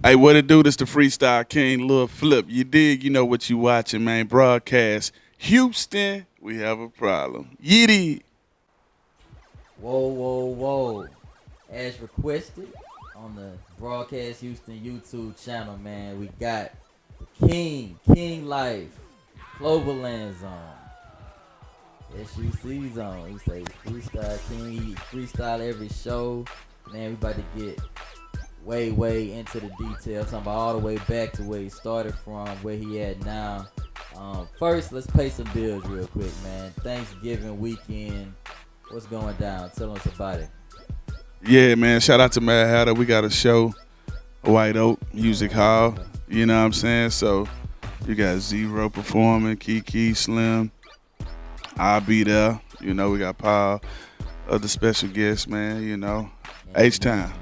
Hey, what it do? This the Freestyle King, Lil Flip. You dig? You know what you watching, man. Broadcast. Houston, we have a problem. Yiddy. Whoa, whoa, whoa. As requested on the Broadcast Houston YouTube channel, man, we got the King Life, Cloverland Zone, SUC Zone. We say Freestyle King, he freestyle every show. Man, we about to get way into the details. Talking about all the way back to where he started from, where he at now. First, let's pay some bills real quick, man. Thanksgiving weekend. What's going down? Tell us about it. Yeah, man. Shout out to Mad Hatter. We got a show, White Oak Music Hall. You know what I'm saying? So you got Zero performing, Kiki, Slim. I'll be there. You know, we got Paul, other special guests, man. You know, H Time.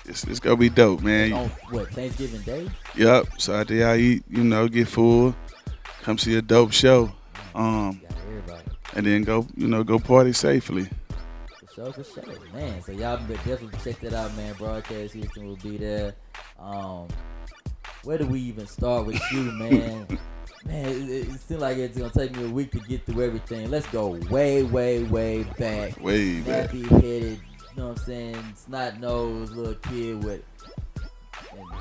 It's gonna be dope, man. On what, Thanksgiving Day? Yup. So after y'all eat, you know, get full, come see a dope show. Got everybody. And then go, you know, go party safely. For sure. Man, so y'all definitely check that out, man. Broadcast Houston will be there. Where do we even start with you, man? Man, it seems like it's gonna take me a week to get through everything. Let's go way back. Way back. Nappy headed, you know what I'm saying? Snot nosed little kid with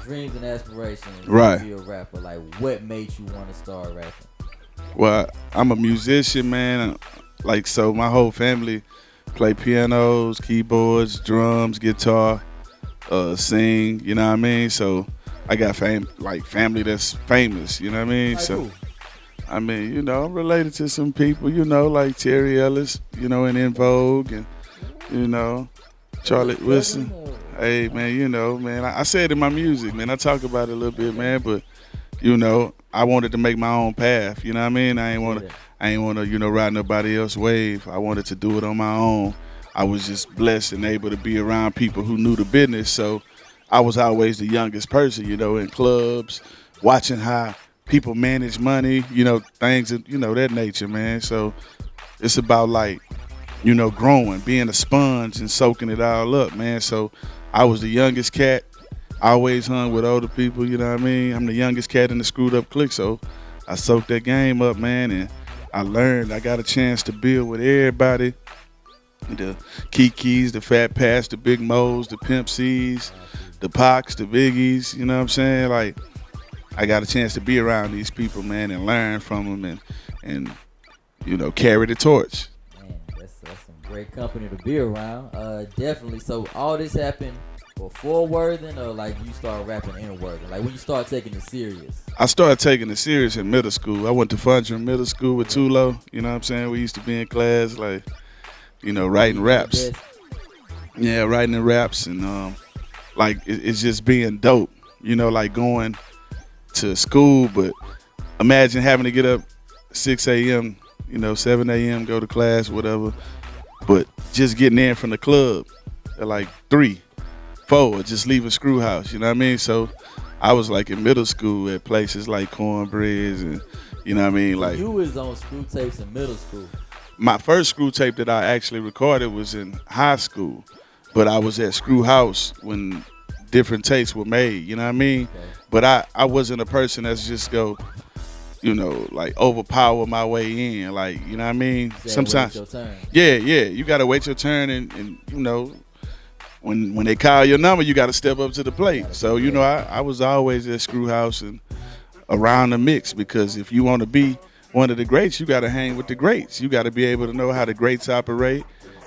dreams and aspirations Right. to be a rapper. Like, what made you want to start rapping? Well, I'm a musician, man. Like, so my whole family play pianos, keyboards, drums, guitar, sing, you know what I mean? So I got family that's famous, you know what I mean? Like So who? I mean, you know, I'm related to some people, you know, like Terry Ellis, you know, and In Vogue, and you know, Charlie Wilson. Hey, man, you know, man, I say it in my music, man. I talk about it a little bit, man, but you know, I wanted to make my own path. You know what I mean? I ain't want to, you know, ride nobody else's wave. I wanted to do it on my own. I was just blessed and able to be around people who knew the business. So I was always the youngest person, you know, in clubs, watching how people manage money, you know, things, you know, that nature, man. So it's about like, you know, growing, being a sponge and soaking it all up, man. So I was the youngest cat. I always hung with older people, you know what I mean? I'm the youngest cat in the screwed up clique, so I soaked that game up, man, and I learned. I got a chance to build with everybody. The Kikis, the Fat Pats, the Big Mo's, the Pimp C's, the Pocs, the Biggies, you know what I'm saying? Like, I got a chance to be around these people, man, and learn from them and you know, carry the torch. Man, that's some great company to be around. Definitely. So all this happened before Worthing, or like you start rapping in Worthing? Like when you start taking it serious? I started taking it serious in middle school. I went to Fudger Middle School with Tulo, you know what I'm saying? We used to be in class, like, you know, writing raps. Yeah, writing the raps, and like it's just being dope, you know, like going to school, but imagine having to get up 6 a.m., you know, 7 a.m., go to class, whatever, but just getting in from the club at like 3, 4, just leaving Screw House, you know what I mean? So I was like in middle school at places like Cornbreads, and you know what I mean? Like, you was on screw tapes in middle school. my first screw tape that I actually recorded was in high school, but I was at Screw House when different tapes were made, you know what I mean? Okay. But I wasn't a person that's just go, you know, like overpower my way in, like, you know what I mean? You said Sometimes, wait your turn. yeah, you gotta wait your turn, and you know, when they call your number, you gotta step up to the plate. So, you know, I was always at Screw House and around the mix, because if you want to be one of the greats, you got to hang with the greats. You got to be able to know how the greats operate,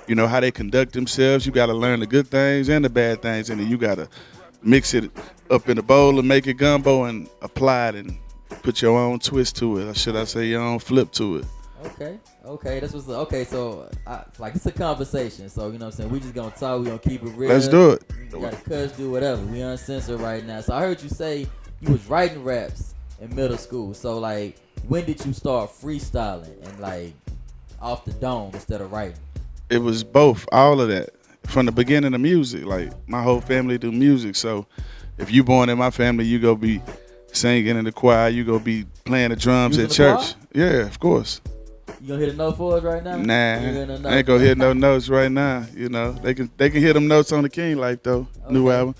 you know, how they conduct themselves. You got to learn the good things and the bad things, and then you got to mix it up in a bowl and make it gumbo and apply it and put your own twist to it, or should I say your own flip to it. Okay, that's what's okay. So, like, it's a conversation. So, you know what I'm saying? We just gonna talk. We gonna keep it real. Let's do it. We gotta cuss, do whatever. We uncensored right now. So, I heard you say you was writing raps in middle school. So, like, when did you start freestyling and like off the dome instead of writing? It was both, all of that. From the beginning of music, like my whole family do music, so if you born in my family, you go be singing in the choir, you go be playing the drums You at was in the church. Yeah, of course. You gonna hit a note for us right now? Nah, You gonna hit a note? I ain't gonna hit no notes right now. You know, they can hit them notes on the King Life though. New Okay. album.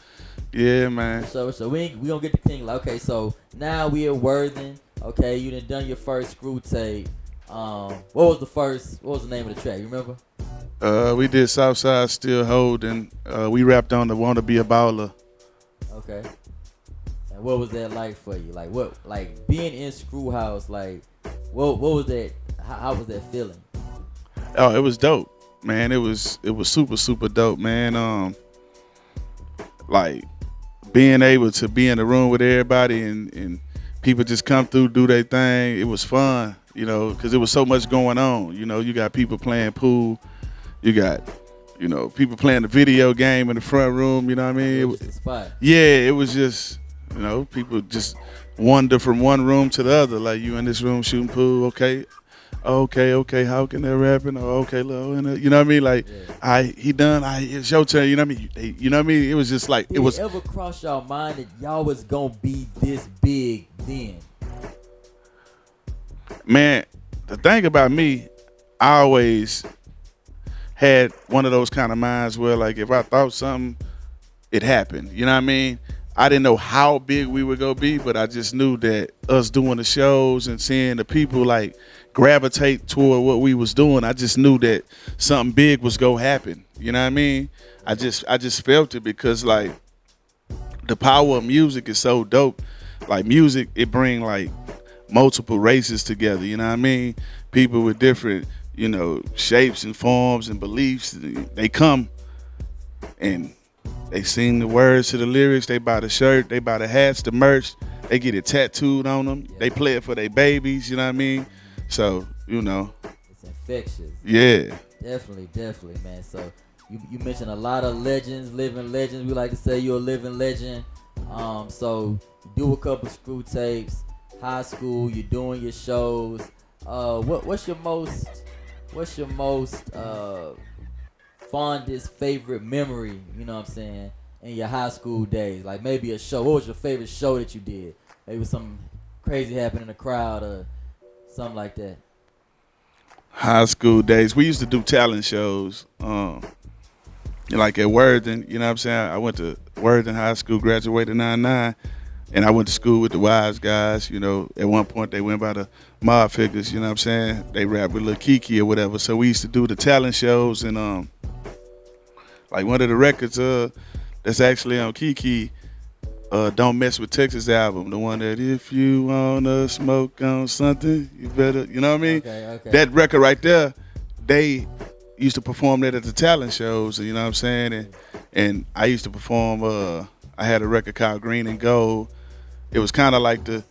Yeah, man. So we gonna get the king. Like, okay, so now we at Worthing. Okay, you done your first screw tape. What was the first? What was the name of the track? You remember? We did Southside Still Holding. We rapped on the Wanna Be a Baller. Okay. And what was that like for you? Like what? Like being in Screw House. Like what was that? How was that feeling? Oh, it was dope, man. It was super dope, man. Like being able to be in the room with everybody and people just come through, do their thing. It was fun, because there was so much going on. You got people playing pool, you got, people playing the video game in the front room. You know what I mean? It was the spot. Yeah, it was just, people just wander from one room to the other. Like you in this room shooting pool, okay, how can they rapping? Oh, okay, low, you know what I mean? Like, Yeah. he done, it's your turn. You know what I mean? You know what I mean? It was just like Did it was. it ever cross your mind that y'all was gonna be this big then? Man, the thing about me, I always had one of those kind of minds where, like, if I thought something, it happened. You know what I mean? I didn't know how big we would go be, but I just knew that us doing the shows and seeing the people like gravitate toward what we was doing, I just knew that something big was gonna happen. You know what I mean? I just felt it because like the power of music is so dope. Like music, it bring like multiple races together. You know what I mean? People with different, shapes and forms and beliefs. They come and they sing the words to the lyrics. They buy the shirt. They buy the hats, the merch. They get it tattooed on them. They play it for their babies. You know what I mean? So, It's infectious. yeah. Definitely, man. So you mentioned a lot of legends, living legends. We like to say you're a living legend. So you do a couple screw tapes, high school. You're doing your shows. What's your most fondest favorite memory? You know what I'm saying? In your high school days, like maybe a show. What was your favorite show that you did? Maybe something crazy happened in the crowd or something like that. High school days. We used to do talent shows. Like at Worthing, you know what I'm saying? I went to Worthing High School, graduated in 99, and I went to school with the Wise Guys. At one point they went by the Mob Figures, you know what I'm saying? They rapped with Lil Kiki or whatever. So we used to do the talent shows and like one of the records that's actually on Kiki, Don't Mess with Texas album, the one that if you wanna smoke on something, you better, you know what I mean? Okay. That record right there, they used to perform that at the talent shows, you know what I'm saying? And I used to perform, I had a record called Green and Gold. It was kind of like the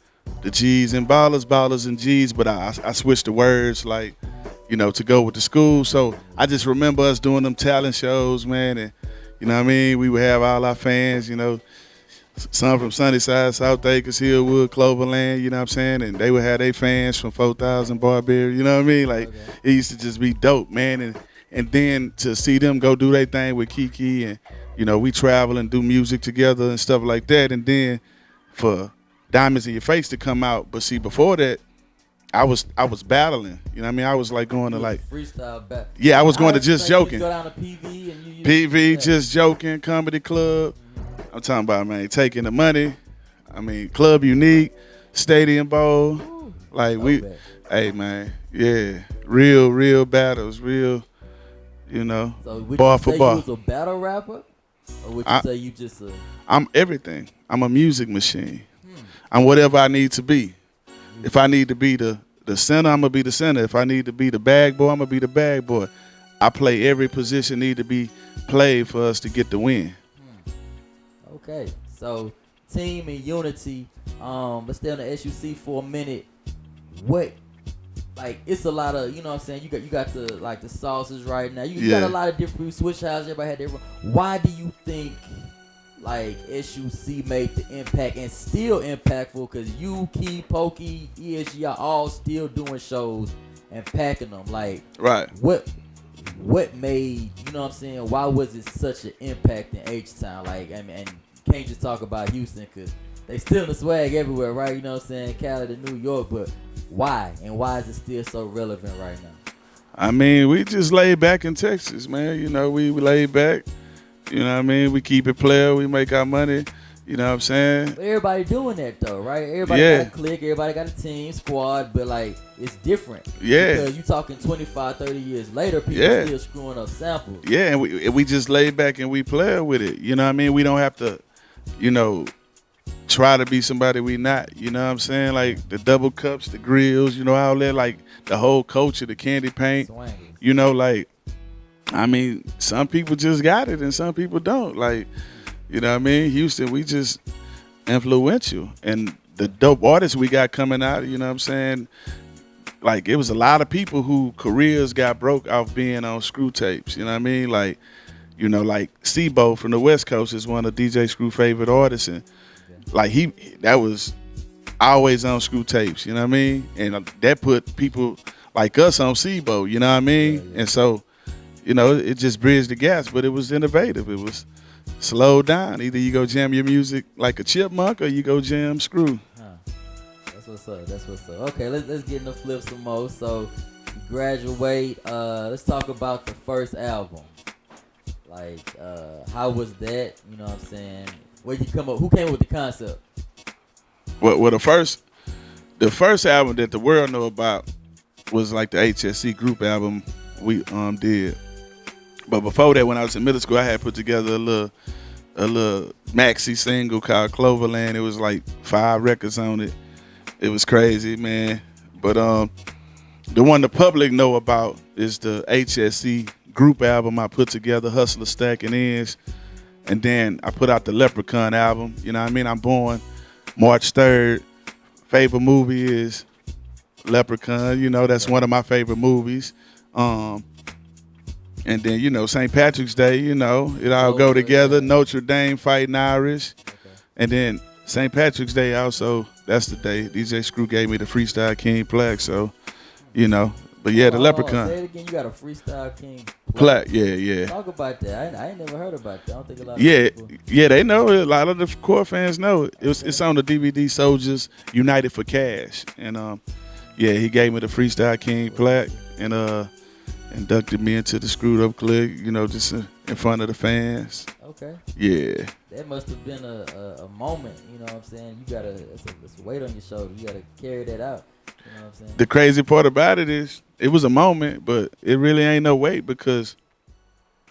G's and ballers and G's, but I switched the words like, to go with the school. So I just remember us doing them talent shows, man, and you know what I mean? We would have all our fans, some from Sunnyside, South Acres, Hillwood, Cloverland, you know what I'm saying? And they would have their fans from 4,000 Barberry, you know what I mean? Like, It used to just be dope, man. And then to see them go do their thing with Kiki and, we travel and do music together and stuff like that. And then for Diamonds in Your Face to come out. But see, before that, I was battling, you know what I mean? I was like going to like, freestyle back. yeah, I was going to Just Joking. You go down to PV and you PV, Just Joking, Comedy Club. I'm talking about, man, taking the money. I mean, Club Unique, Stadium Bowl. Like hey man, yeah, real battles, real, So would bar you for say bar. you was a battle rapper, or would you say you just a? I'm everything. I'm a music machine. I'm whatever I need to be. If I need to be the center, I'm gonna be the center. If I need to be the bag boy, I'm gonna be the bag boy. I play every position need to be played for us to get the win. Okay, so team and unity. Let's stay on the SUC for a minute. What, like, it's a lot of, you know what I'm saying? You got the sauces right now. You got a lot of different people. Switch House, everybody had their. Why do you think like SUC made the impact and still impactful? Because you, Key, Pokey, ESG are all still doing shows and packing them. Like, right. What made, you know what I'm saying? Why was it such an impact in H-Town? Like, I mean, and you can't just talk about Houston because they still the swag everywhere, right? You know what I'm saying? Cali to New York, but why? And why is it still so relevant right now? I mean, we just laid back in Texas, man. We laid back. You know what I mean? We keep it player. We make our money. You know what I'm saying? But everybody doing that though, right? Everybody got a Yeah, clique, everybody got a team, squad, but like it's different yeah, because you talking 25, 30 years later, people yeah, still screwing up samples. yeah. And we just lay back and we play with it. You know what I mean? We don't have to, you know, try to be somebody we not. You know what I'm saying? Like the double cups, the grills, you know, all that, like the whole culture, the candy paint. Swangers. You know, like I mean, some people just got it and some people don't. Like, you know what I mean? Houston, we just influential. And the dope artists we got coming out, you know what I'm saying? Like it was a lot of people who careers got broke off being on screw tapes. You know what I mean? Like, you know, like Sebo from the West Coast is one of DJ Screw favorite artists, and like that was always on screw tapes. You know what I mean? And that put people like us on Sebo. You know what I mean? Yeah, yeah. And so, you know, it just bridged the gaps, but it was innovative. It was slowed down. Either you go jam your music like a chipmunk, or you go jam screw. Huh. That's what's up. That's what's up. Okay, let's get in the flip some more. So you graduate. Let's talk about the first album. Like, how was that? You know what I'm saying? Where you come up? Who came up with the concept? Well, the first album that the world know about was like the HSC group album we did. But before that, when I was in middle school, I had put together a little maxi single called Cloverland. It was like 5 records on it. It was crazy, man. But the one the public know about is the HSC group album I put together, Hustler Stacking Ends. And then I put out the Leprechaun album. You know what I mean? I'm born March 3rd. Favorite movie is Leprechaun. You know, that's one of my favorite movies. And then, you know, St. Patrick's Day, you know, it all go together. Notre Dame fighting Irish. Okay. And then St. Patrick's Day also, that's the day DJ Screw gave me the Freestyle King plaque. So, you know, but yeah, the Leprechaun. Say it again. You got a Freestyle King plaque. Yeah. Talk about that. I ain't never heard about that. I don't think a lot of people. Yeah, they know it. A lot of the core fans know it. It's on the DVD Soldiers United for Cash. And yeah, he gave me the Freestyle King plaque and inducted me into the Screwed Up Clique, you know, just in front of the fans. Okay. Yeah. That must have been a moment, you know what I'm saying? You gotta, it's a weight on your shoulder. You gotta carry that out. You know what I'm saying? The crazy part about it is it was a moment, but it really ain't no weight because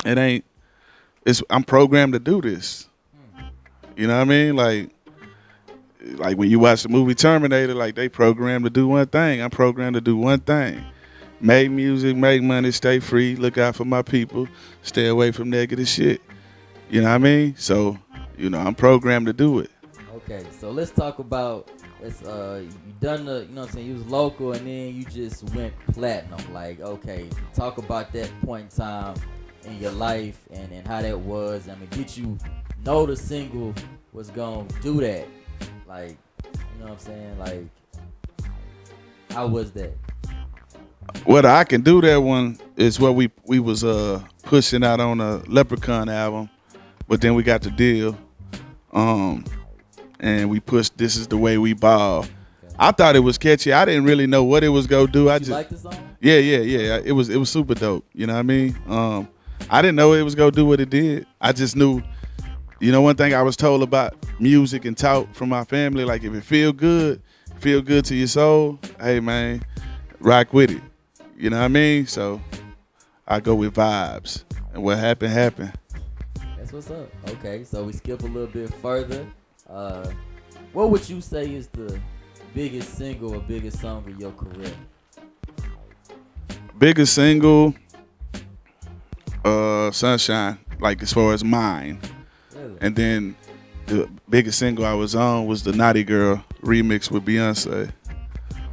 I'm programmed to do this. You know what I mean? Like when you watch the movie Terminator, like they programmed to do one thing. I'm programmed to do one thing. Make music, make money, stay free, look out for my people, stay away from negative shit. You know what I mean? So, you know, I'm programmed to do it. Okay, so let's talk about you done the, you know what I'm saying, you was local and then you just went platinum. Like, okay, talk about that point in time in your life and how that was. I mean, did you know the single was gonna do that? Like, you know what I'm saying? Like, how was that? What I can do that one is what we was pushing out on a Leprechaun album, but then we got the deal, and we pushed This Is the Way We Ball. Okay. I thought it was catchy. I didn't really know what it was gonna do. You like the song? Yeah. It was super dope. You know what I mean? I didn't know it was gonna do what it did. I just knew, you know, one thing I was told about music and taught from my family, like if it feel good to your soul, hey man, rock with it. You know what I mean? So I go with vibes. And what happened, happened. That's what's up. Okay, so we skip a little bit further. What would you say is the biggest single or biggest song of your career? Biggest single, Sunshine, like as far as mine. Really? And then the biggest single I was on was the Naughty Girl remix with Beyonce.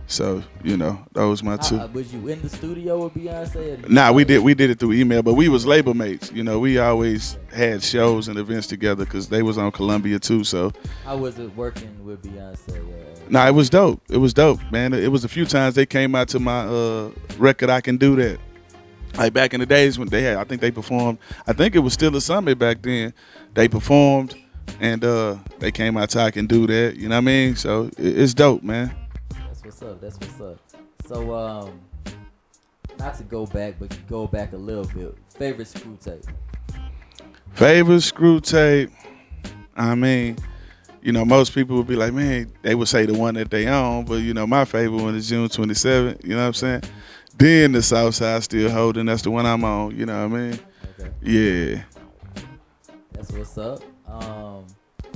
So, you know, those my two. Was you in the studio with Beyonce? Nah, we did it through email, but we was label mates. You know, we always had shows and events together because they was on Columbia too. So how was it working with Beyonce? Nah, it was dope. It was dope, man. It was a few times they came out to my record, I Can Do That. Like back in the days when I think they performed, I think it was still a summit back then. They performed and they came out to I Can Do That. You know what I mean? So it's dope, man. That's what's up. So, not to go back, but go back a little bit. Favorite Screw tape? Favorite screw tape. I mean, most people would be like, man, they would say the one that they own, but my favorite one is June 27th. You know what I'm saying? Then the South Side still holding. That's the one I'm on. You know what I mean? Okay, Yeah. that's what's up.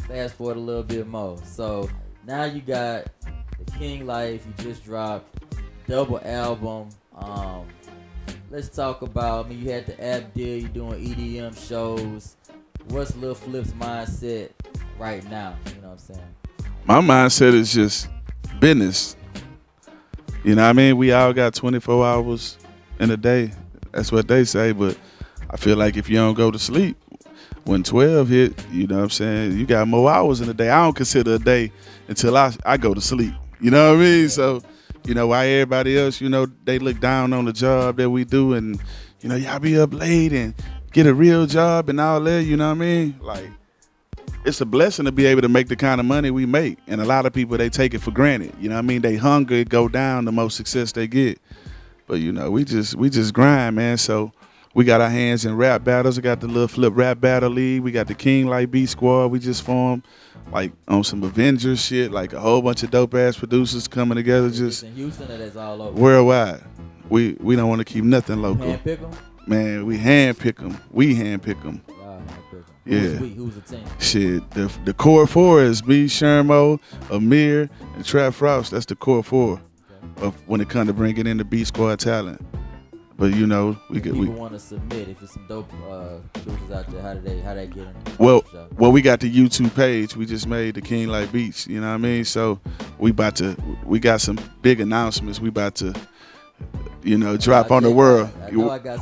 Fast forward a little bit more. So now you got the King Life. You just dropped double album. Let's talk about. I mean, you had the app deal. You're doing EDM shows. What's Lil Flip's mindset right now? You know what I'm saying? My mindset is just business. You know what I mean? We all got 24 hours in a day. That's what they say, but I feel like if you don't go to sleep, when 12 hit, you know what I'm saying, you got more hours in a day. I don't consider a day until I go to sleep. You know what I mean? So, why everybody else, they look down on the job that we do and, y'all be up late and get a real job and all that, you know what I mean? Like, it's a blessing to be able to make the kind of money we make. And a lot of people, they take it for granted. You know what I mean? They hunger go down the more success they get. But, we just grind, man. So we got our hands in rap battles. We got the Lil Flip Rap Battle League. We got the King Light Beat Squad. We just formed like on some Avengers shit, like a whole bunch of dope ass producers coming together, just in Houston, or that's all over? worldwide. We don't want to keep nothing local. Handpick them? Man, we handpick them. We handpick them. Y'all handpick them. Yeah. Who's the team? Shit, the core four is me, Shermo, Amir, and Trap Frost. That's the core four of when it comes to bringing in the Beat Squad talent. But People want to submit. If it's some dope producers out there, how they get in? Well, we got the YouTube page. We just made the King Light Beats. You know what I mean? So we got some big announcements. We about to, drop on the world.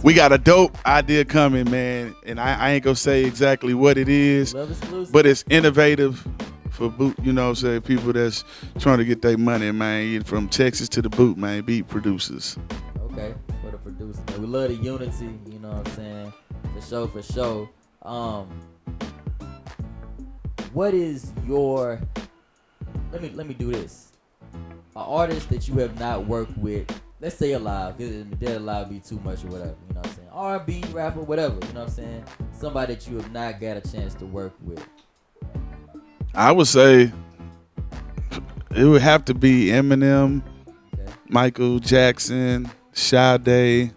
We got a dope idea coming, man. And I ain't gonna say exactly what it is, but it's innovative for boot. People that's trying to get their money, man. From Texas to the boot, man. Beat producers. Okay, for the producers. We love the unity, you know what I'm saying? For sure. What is your, let me do this. An artist that you have not worked with, let's say alive, because dead alive be too much or whatever, you know what I'm saying? R&B, rapper, whatever, you know what I'm saying? Somebody that you have not got a chance to work with. I would say it would have to be Eminem, Michael Jackson, Sade,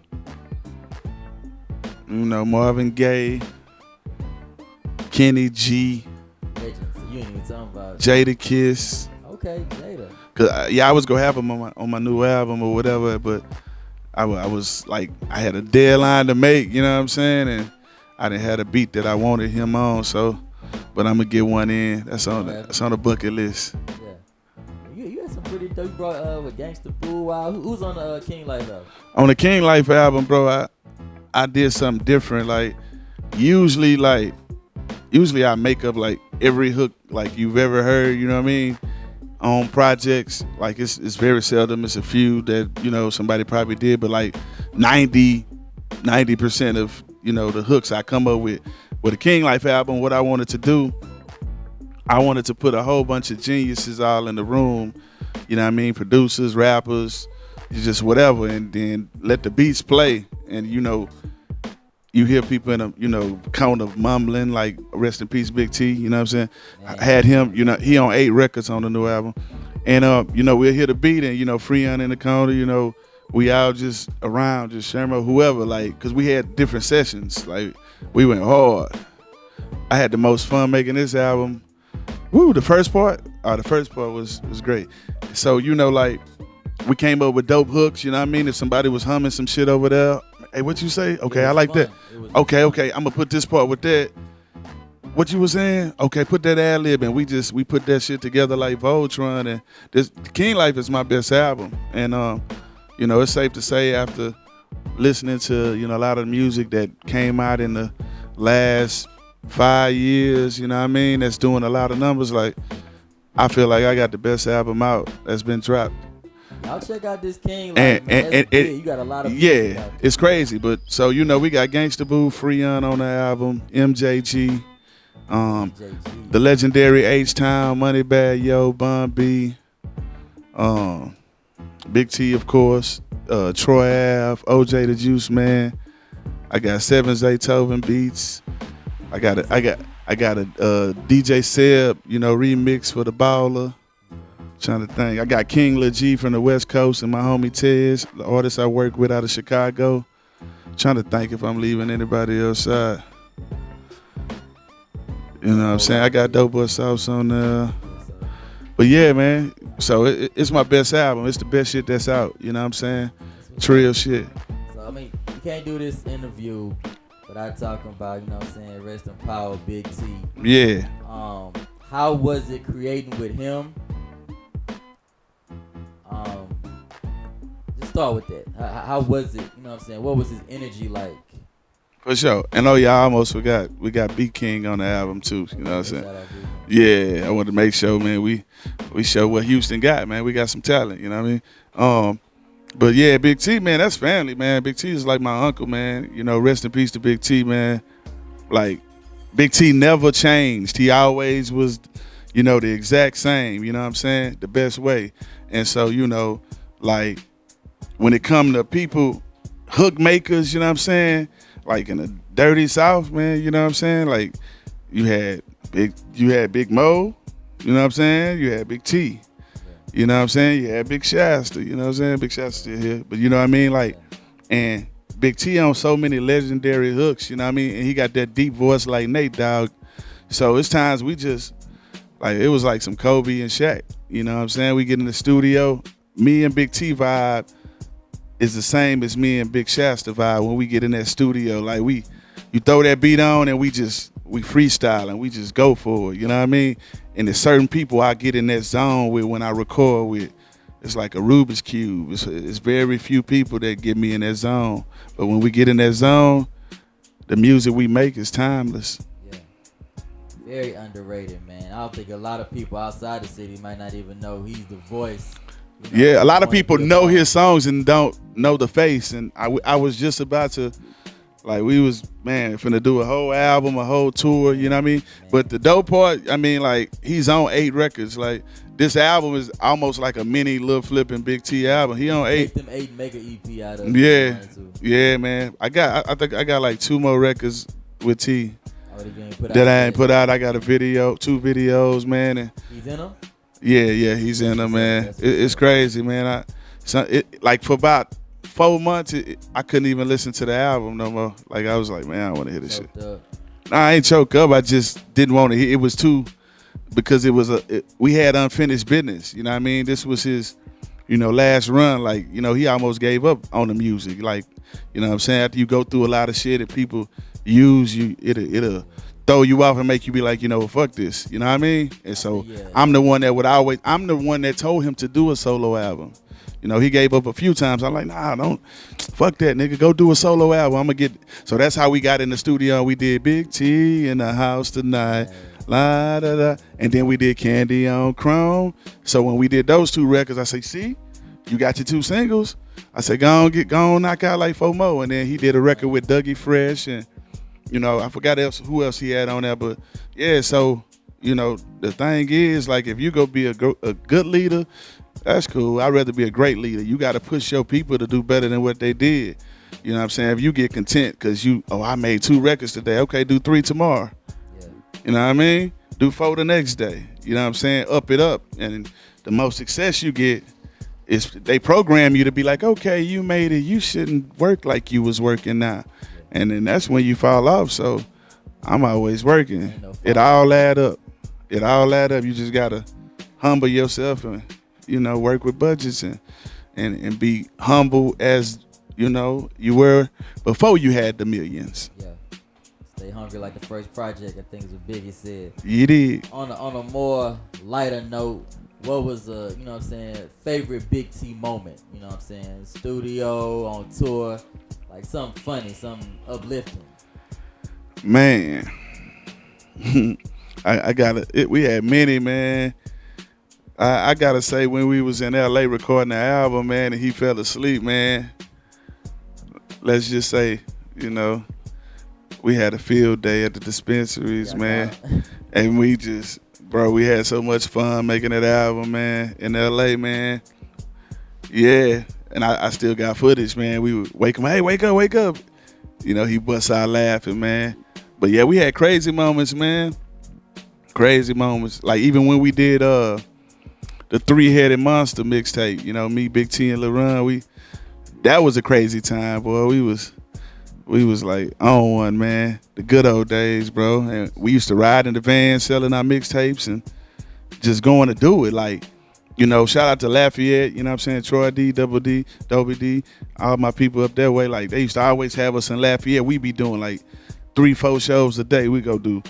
Marvin Gaye, Kenny G, Legends. You ain't even talking about Jada Kiss. Okay, Jada. Cause I was gonna have him on my new album or whatever, but I was like, I had a deadline to make, you know what I'm saying, and I didn't have a beat that I wanted him on, so. But I'm gonna get one in. That's on the bucket list. You had some pretty dope. You brought with Gangsta Boo. Wow. Who's on the King Life album? On the King Life album, bro, I did something different. Like usually I make up like every hook like you've ever heard. You know what I mean? On projects, like it's very seldom. It's a few that somebody probably did, but like 90% of the hooks I come up with. With the King Life album, what I wanted to do, I wanted to put a whole bunch of geniuses all in the room, you know what I mean, producers, rappers, just whatever, and then let the beats play, and you hear people in a kind of mumbling, like rest in peace Big T, you know what I'm saying? I had him, he on 8 records on the new album, and we'll hear the beat, and Freon in the corner, we all just around, just Shermo, whoever, like, because we had different sessions, like, we went hard. I had the most fun making this album. Woo, the first part was great. So, like, we came up with dope hooks, you know what I mean? If somebody was humming some shit over there, hey, what you say? Okay, I like that. Okay, I'm gonna put this part with that. What you was saying? Okay, put that ad lib, and we put that shit together like Voltron, and this King Life is my best album. And it's safe to say after listening to a lot of music that came out in the last 5 years, you know what I mean, that's doing a lot of numbers, like I feel like I got the best album out that's been dropped. I'll check out this King Life, and you got a lot of it's crazy. But so we got Gangsta Boo, Freon on the album, MJG, the legendary H-Town, Money Bad Yo, Bun B, Big T, of course, Troy Ave, OJ the Juice Man. I got 7 Zaytoven beats, I got a, I got, I got a DJ Seb, remix for the Baller. Trying to think. I got King Lil G from the West Coast and my homie Tez, the artist I work with out of Chicago. Trying to think if I'm leaving anybody else out. You know what I'm saying? I got Dope Boy Sauce on there. Yes, sir. But yeah, man. So it's my best album. It's the best shit that's out. You know what I'm saying? That's what's up. Trill shit. So I mean, you can't do this interview without talking about, you know what I'm saying, rest in power, Big T. Yeah. How was it creating with him? Um, just start with that. How was it? You know what I'm saying? What was his energy like? For sure. And oh yeah, I almost forgot. We got B King on the album too. You know what I'm saying? Shout out to him. Yeah, I wanted to make sure, man, we show what Houston got, man. We got some talent, you know what I mean? But yeah, Big T, man, that's family, man. Big T is like my uncle, man. You know, rest in peace to Big T, man. Like, Big T never changed. He always was, the exact same, you know what I'm saying? The best way. And so, like, when it come to people, hook makers, you know what I'm saying? Like in the dirty South, man, you know what I'm saying? Like, you had Big Mo, you know what I'm saying? You had Big T. You know what I'm saying? You had Big Shasta, you know what I'm saying? Big Shasta still here. But you know what I mean? Like, and Big T on so many legendary hooks, you know what I mean? And he got that deep voice like Nate Dogg. So it's times we just, like, it was like some Kobe and Shaq. You know what I'm saying? We get in the studio, me and Big T vibe is the same as me and Big Shasta vibe when we get in that studio. Like, you throw that beat on and we freestyle and we just go for it, you know what I mean? And there's certain people I get in that zone with when I record with. It's like a Rubik's Cube. It's very few people that get me in that zone. But when we get in that zone, the music we make is timeless. Yeah. Very underrated, man. I don't think a lot of people outside the city might not even know he's the voice. Yeah, a lot of going to people be a know part. his songs and don't know the face. And I was just about to, like, we was, man, finna do a whole album, a whole tour, you know what I mean? But the dope part, I mean, like, he's on 8 records. Like, this album is almost like a mini Lil Flip and Big T album. He on 8. Take them 8 and make an EP out of it. Yeah, Too. yeah, man. I think I got like 2 more records with T Oh, they being put that out I yet. ain't put out. I got 2 videos, man. And He's in them? yeah, he's in them, man. It's crazy, man. Like for about 4 months, I couldn't even listen to the album no more. Like, I was like, man, I don't want to hear this shit. Choked up. Nah, I ain't choke up. I just didn't want to hear. It was too, because we had unfinished business. You know what I mean? This was his, last run. Like, he almost gave up on the music. Like, you know what I'm saying? After you go through a lot of shit and people use you, it'll throw you off and make you be like, fuck this. You know what I mean? And so Yeah. I'm the one that told him to do a solo album. He gave up a few times. I'm like, nah, don't, fuck that, nigga. Go do a solo album. I'm gonna get. So that's how we got in the studio. We did Big T in the house tonight. La da da. And then we did Candy on Chrome. So when we did those 2 records, I say, see, you got your 2 singles. I said, go on, knock out like 4 more. And then he did a record with Dougie Fresh and, I forgot who else he had on there. But yeah, so, the thing is, like, if you go be a good leader, that's cool. I'd rather be a great leader. You got to push your people to do better than what they did. You know what I'm saying? If you get content because I made 2 records today. Okay, do 3 tomorrow. Yeah. You know what I mean? Do 4 the next day. You know what I'm saying? Up it up. And the most success you get is they program you to be like, okay, you made it. You shouldn't work like you was working now. And then that's when you fall off. So I'm always working. It all add up. You just got to humble yourself and, work with budgets and be humble as, you were before you had the millions. Yeah. Stay hungry like the first project, I think is what Biggie said. You did. On a more lighter note, what was favorite Big T moment? You know what I'm saying? Studio, on tour, like something funny, something uplifting. Man. I got it. We had many, man. I gotta say, when we was in LA recording the album, man, and he fell asleep, man. Let's just say, we had a field day at the dispensaries, man. And we had so much fun making that album, man, in LA, man. Yeah. And I still got footage, man. We would wake him, hey, wake up. He busts out laughing, man. But yeah, we had crazy moments, man. Crazy moments. Like even when we did the Three-Headed Monster mixtape, you know, me, Big T, and LaRon, that was a crazy time, boy. We was like on one, man. The good old days, bro. And we used to ride in the van selling our mixtapes and just going to do it. Like, you know, shout out to Lafayette, you know what I'm saying? Troy D, Double D, Dobie D, all my people up that way. Like, they used to always have us in Lafayette. We be doing like 3-4 shows a day. We'll do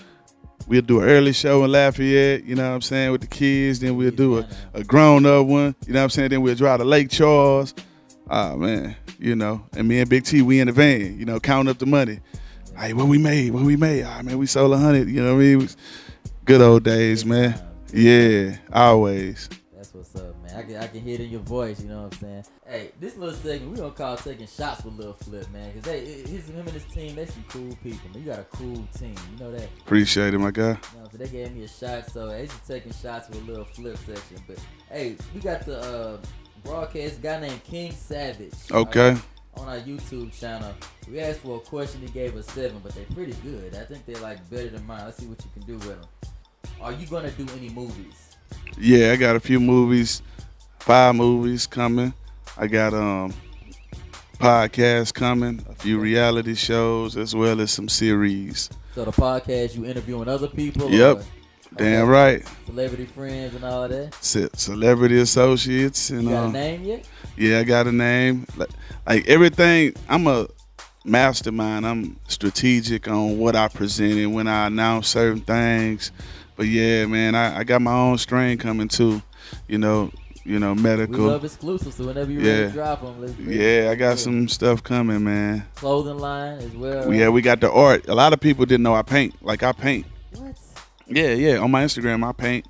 an early show in Lafayette, you know what I'm saying, with the kids. Then we'll do a grown-up one, you know what I'm saying? Then we'll drive to Lake Charles. Oh, man, you know. And me and Big T, we in the van, you know, counting up the money. Hey, what we made? Ah, man, we sold 100, you know what I mean? It was good old days, man. Yeah, always. That's what's up, man. I can hear it in your voice, you know what I'm saying? Hey, this little segment, we gonna call taking shots with Lil Flip, man. Because him and his team, they some cool people, man. You got a cool team, you know that? Appreciate it, my guy. You know, so they gave me a shot, so they just taking shots with Lil Flip section. But, hey, we got the broadcast guy named King Savage. Okay. On our YouTube channel. We asked for a question, he gave us 7, but they're pretty good. I think they're like better than mine. Let's see what you can do with them. Are you gonna do any movies? Yeah, I got a few movies, 5 movies coming. I got podcasts coming, a few reality shows, as well as some series. So the podcast, you interviewing other people? Yep, or, damn right. Celebrity friends and all of that? Celebrity associates. And, you got a name yet? Yeah, I got a name. Like everything, I'm a mastermind. I'm strategic on what I present and when I announce certain things. But yeah, man, I got my own strain coming too. You know, medical. We love exclusives, so whenever you're ready to drop them, I got some stuff coming, man. Clothing line as well. Yeah, we got the art. A lot of people didn't know I paint. Like I paint. What? Yeah. On my Instagram, I paint.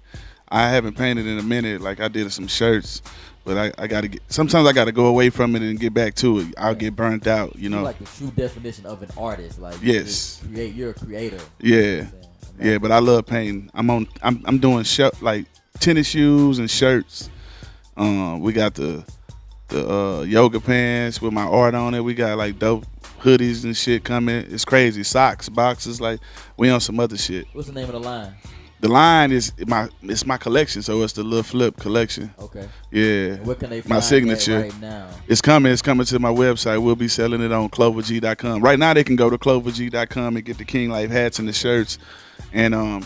I haven't painted in a minute. Like I did some shirts, but I gotta get. Sometimes I gotta go away from it and get back to it. I'll get burnt out. You know. You're like the true definition of an artist. Like yes. You're a creator. Yeah. Yeah, but I love painting. I'm doing like tennis shoes and shirts. We got the yoga pants with my art on it. We got like dope hoodies and shit coming. It's crazy. Socks, boxes, like we on some other shit. What's the name of the line? The line is my collection, so it's the Lil Flip collection. Okay. Yeah. And what can they find my signature right now? It's coming to my website. We'll be selling it on cloverg.com. Right now they can go to cloverg.com and get the King Life hats and the shirts. And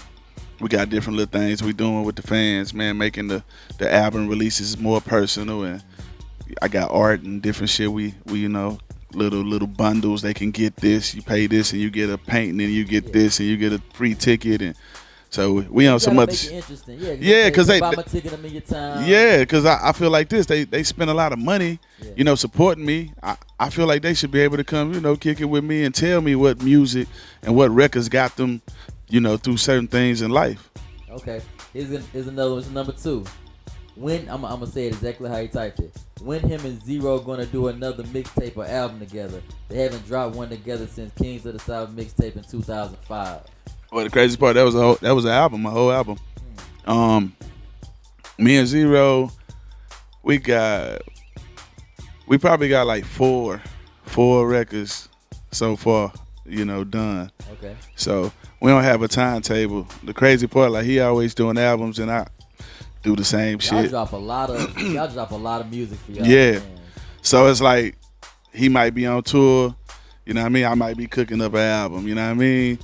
we got different little things we doing with the fans, man, making the album releases more personal. And I got art and different shit. We you know, little bundles. They can get this, you pay this and you get a painting, and you get this and you get a free ticket. And so we on some other shit. Yeah, because they buy my ticket a million times. Yeah, because I feel like this. They spend a lot of money, you know, supporting me. I feel like they should be able to come, you know, kick it with me and tell me what music and what records got them, you know, through certain things in life. Okay. Here's another one. It's number 2. When I'm gonna say it exactly how he typed it. When him and Zero gonna do another mixtape or album together? They haven't dropped one together since Kings of the South mixtape in 2005. Well, the crazy part, that was an album, a whole album. Me and Zero, we probably got like four records so far, you know, done. Okay. So we don't have a timetable. The crazy part, like he always doing albums and I do the same shit. Y'all drop a lot of music for y'all. Yeah. Man. So it's like he might be on tour, you know what I mean? I might be cooking up an album, you know what I mean?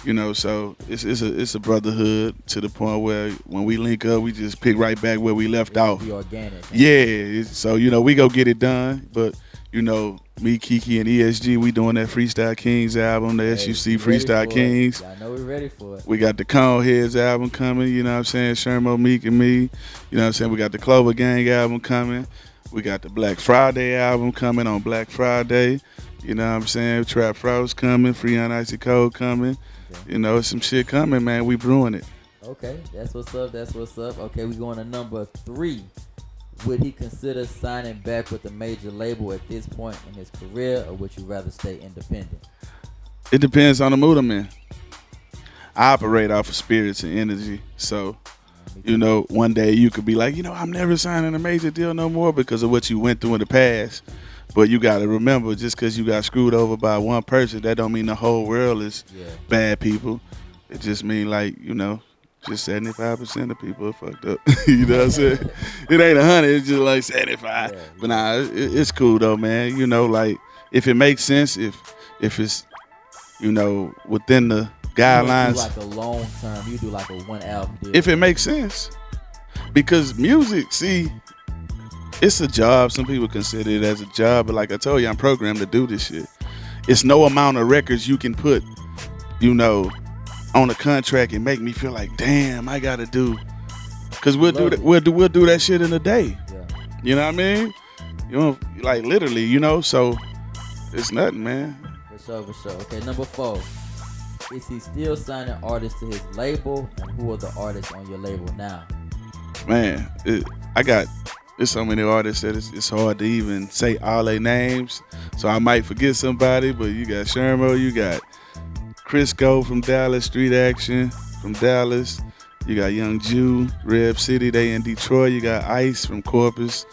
You know, so it's a brotherhood to the point where when we link up, we just pick right back where we left off. Be organic. Yeah, so you know we go get it done. But you know, me, Kiki, and ESG, we doing that Freestyle Kings album, the SUC Freestyle Kings. I know we're ready for it. We got the Coneheads album coming. You know what I'm saying? Shermo, Meek, and me. You know what I'm saying? We got the Clover Gang album coming. We got the Black Friday album coming on Black Friday. You know what I'm saying? Trap Frost coming. Free on Icy Cold coming. Okay. You know, some shit coming, man. We brewing it. Okay, that's what's up. Okay, we going to number 3. Would he consider signing back with a major label at this point in his career, or would you rather stay independent? It depends on the mood I'm in. I operate off of spirits and energy. So, you know, one day you could be like, you know, I'm never signing a major deal no more because of what you went through in the past. But you got to remember, just because you got screwed over by one person, that don't mean the whole world is Yeah. bad people. It just mean like, just 75% of people are fucked up. You know what I'm saying? It ain't 100. It's just like 75. Yeah, But yeah. nah, it's cool though, man. Like if it makes sense, if it's within the You wouldn't do guidelines, like a long term. You do like a one album deal. if it makes sense, because music, see, it's a job. Some people consider it as a job, but like I told you, I'm programmed to do this shit. It's no amount of records you can put, you know, on a contract and make me feel like, damn, I gotta do, because we'll do Love that. it. We'll do that shit in a day. Yeah. You know what I mean? Like literally, So it's nothing, man. For sure, for sure. Okay, number 4. Is he still signing artists to his label? And who are the artists on your label now? Man, there's so many artists that it's hard to even say all their names. So I might forget somebody, but you got Shermo, you got Crisco from Dallas, Street Action from Dallas. You got Young Jew, Reb City, they in Detroit. You got Ice from Corpus.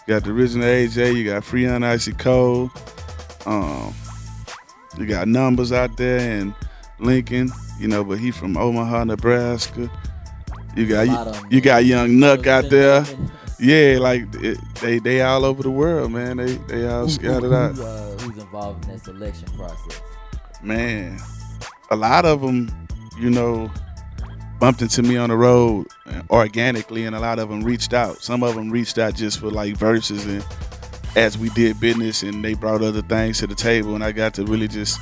You got the original AJ. You got Freon Icy Cole. You got Numbers out there in Lincoln, but he from Omaha, Nebraska. You got Young Nuck out there. Yeah, like they all over the world, man. They all scattered out. Who's involved in that selection process? Man, a lot of them, bumped into me on the road organically, and a lot of them reached out. Some of them reached out just for like verses, and as we did business, and they brought other things to the table, and I got to really just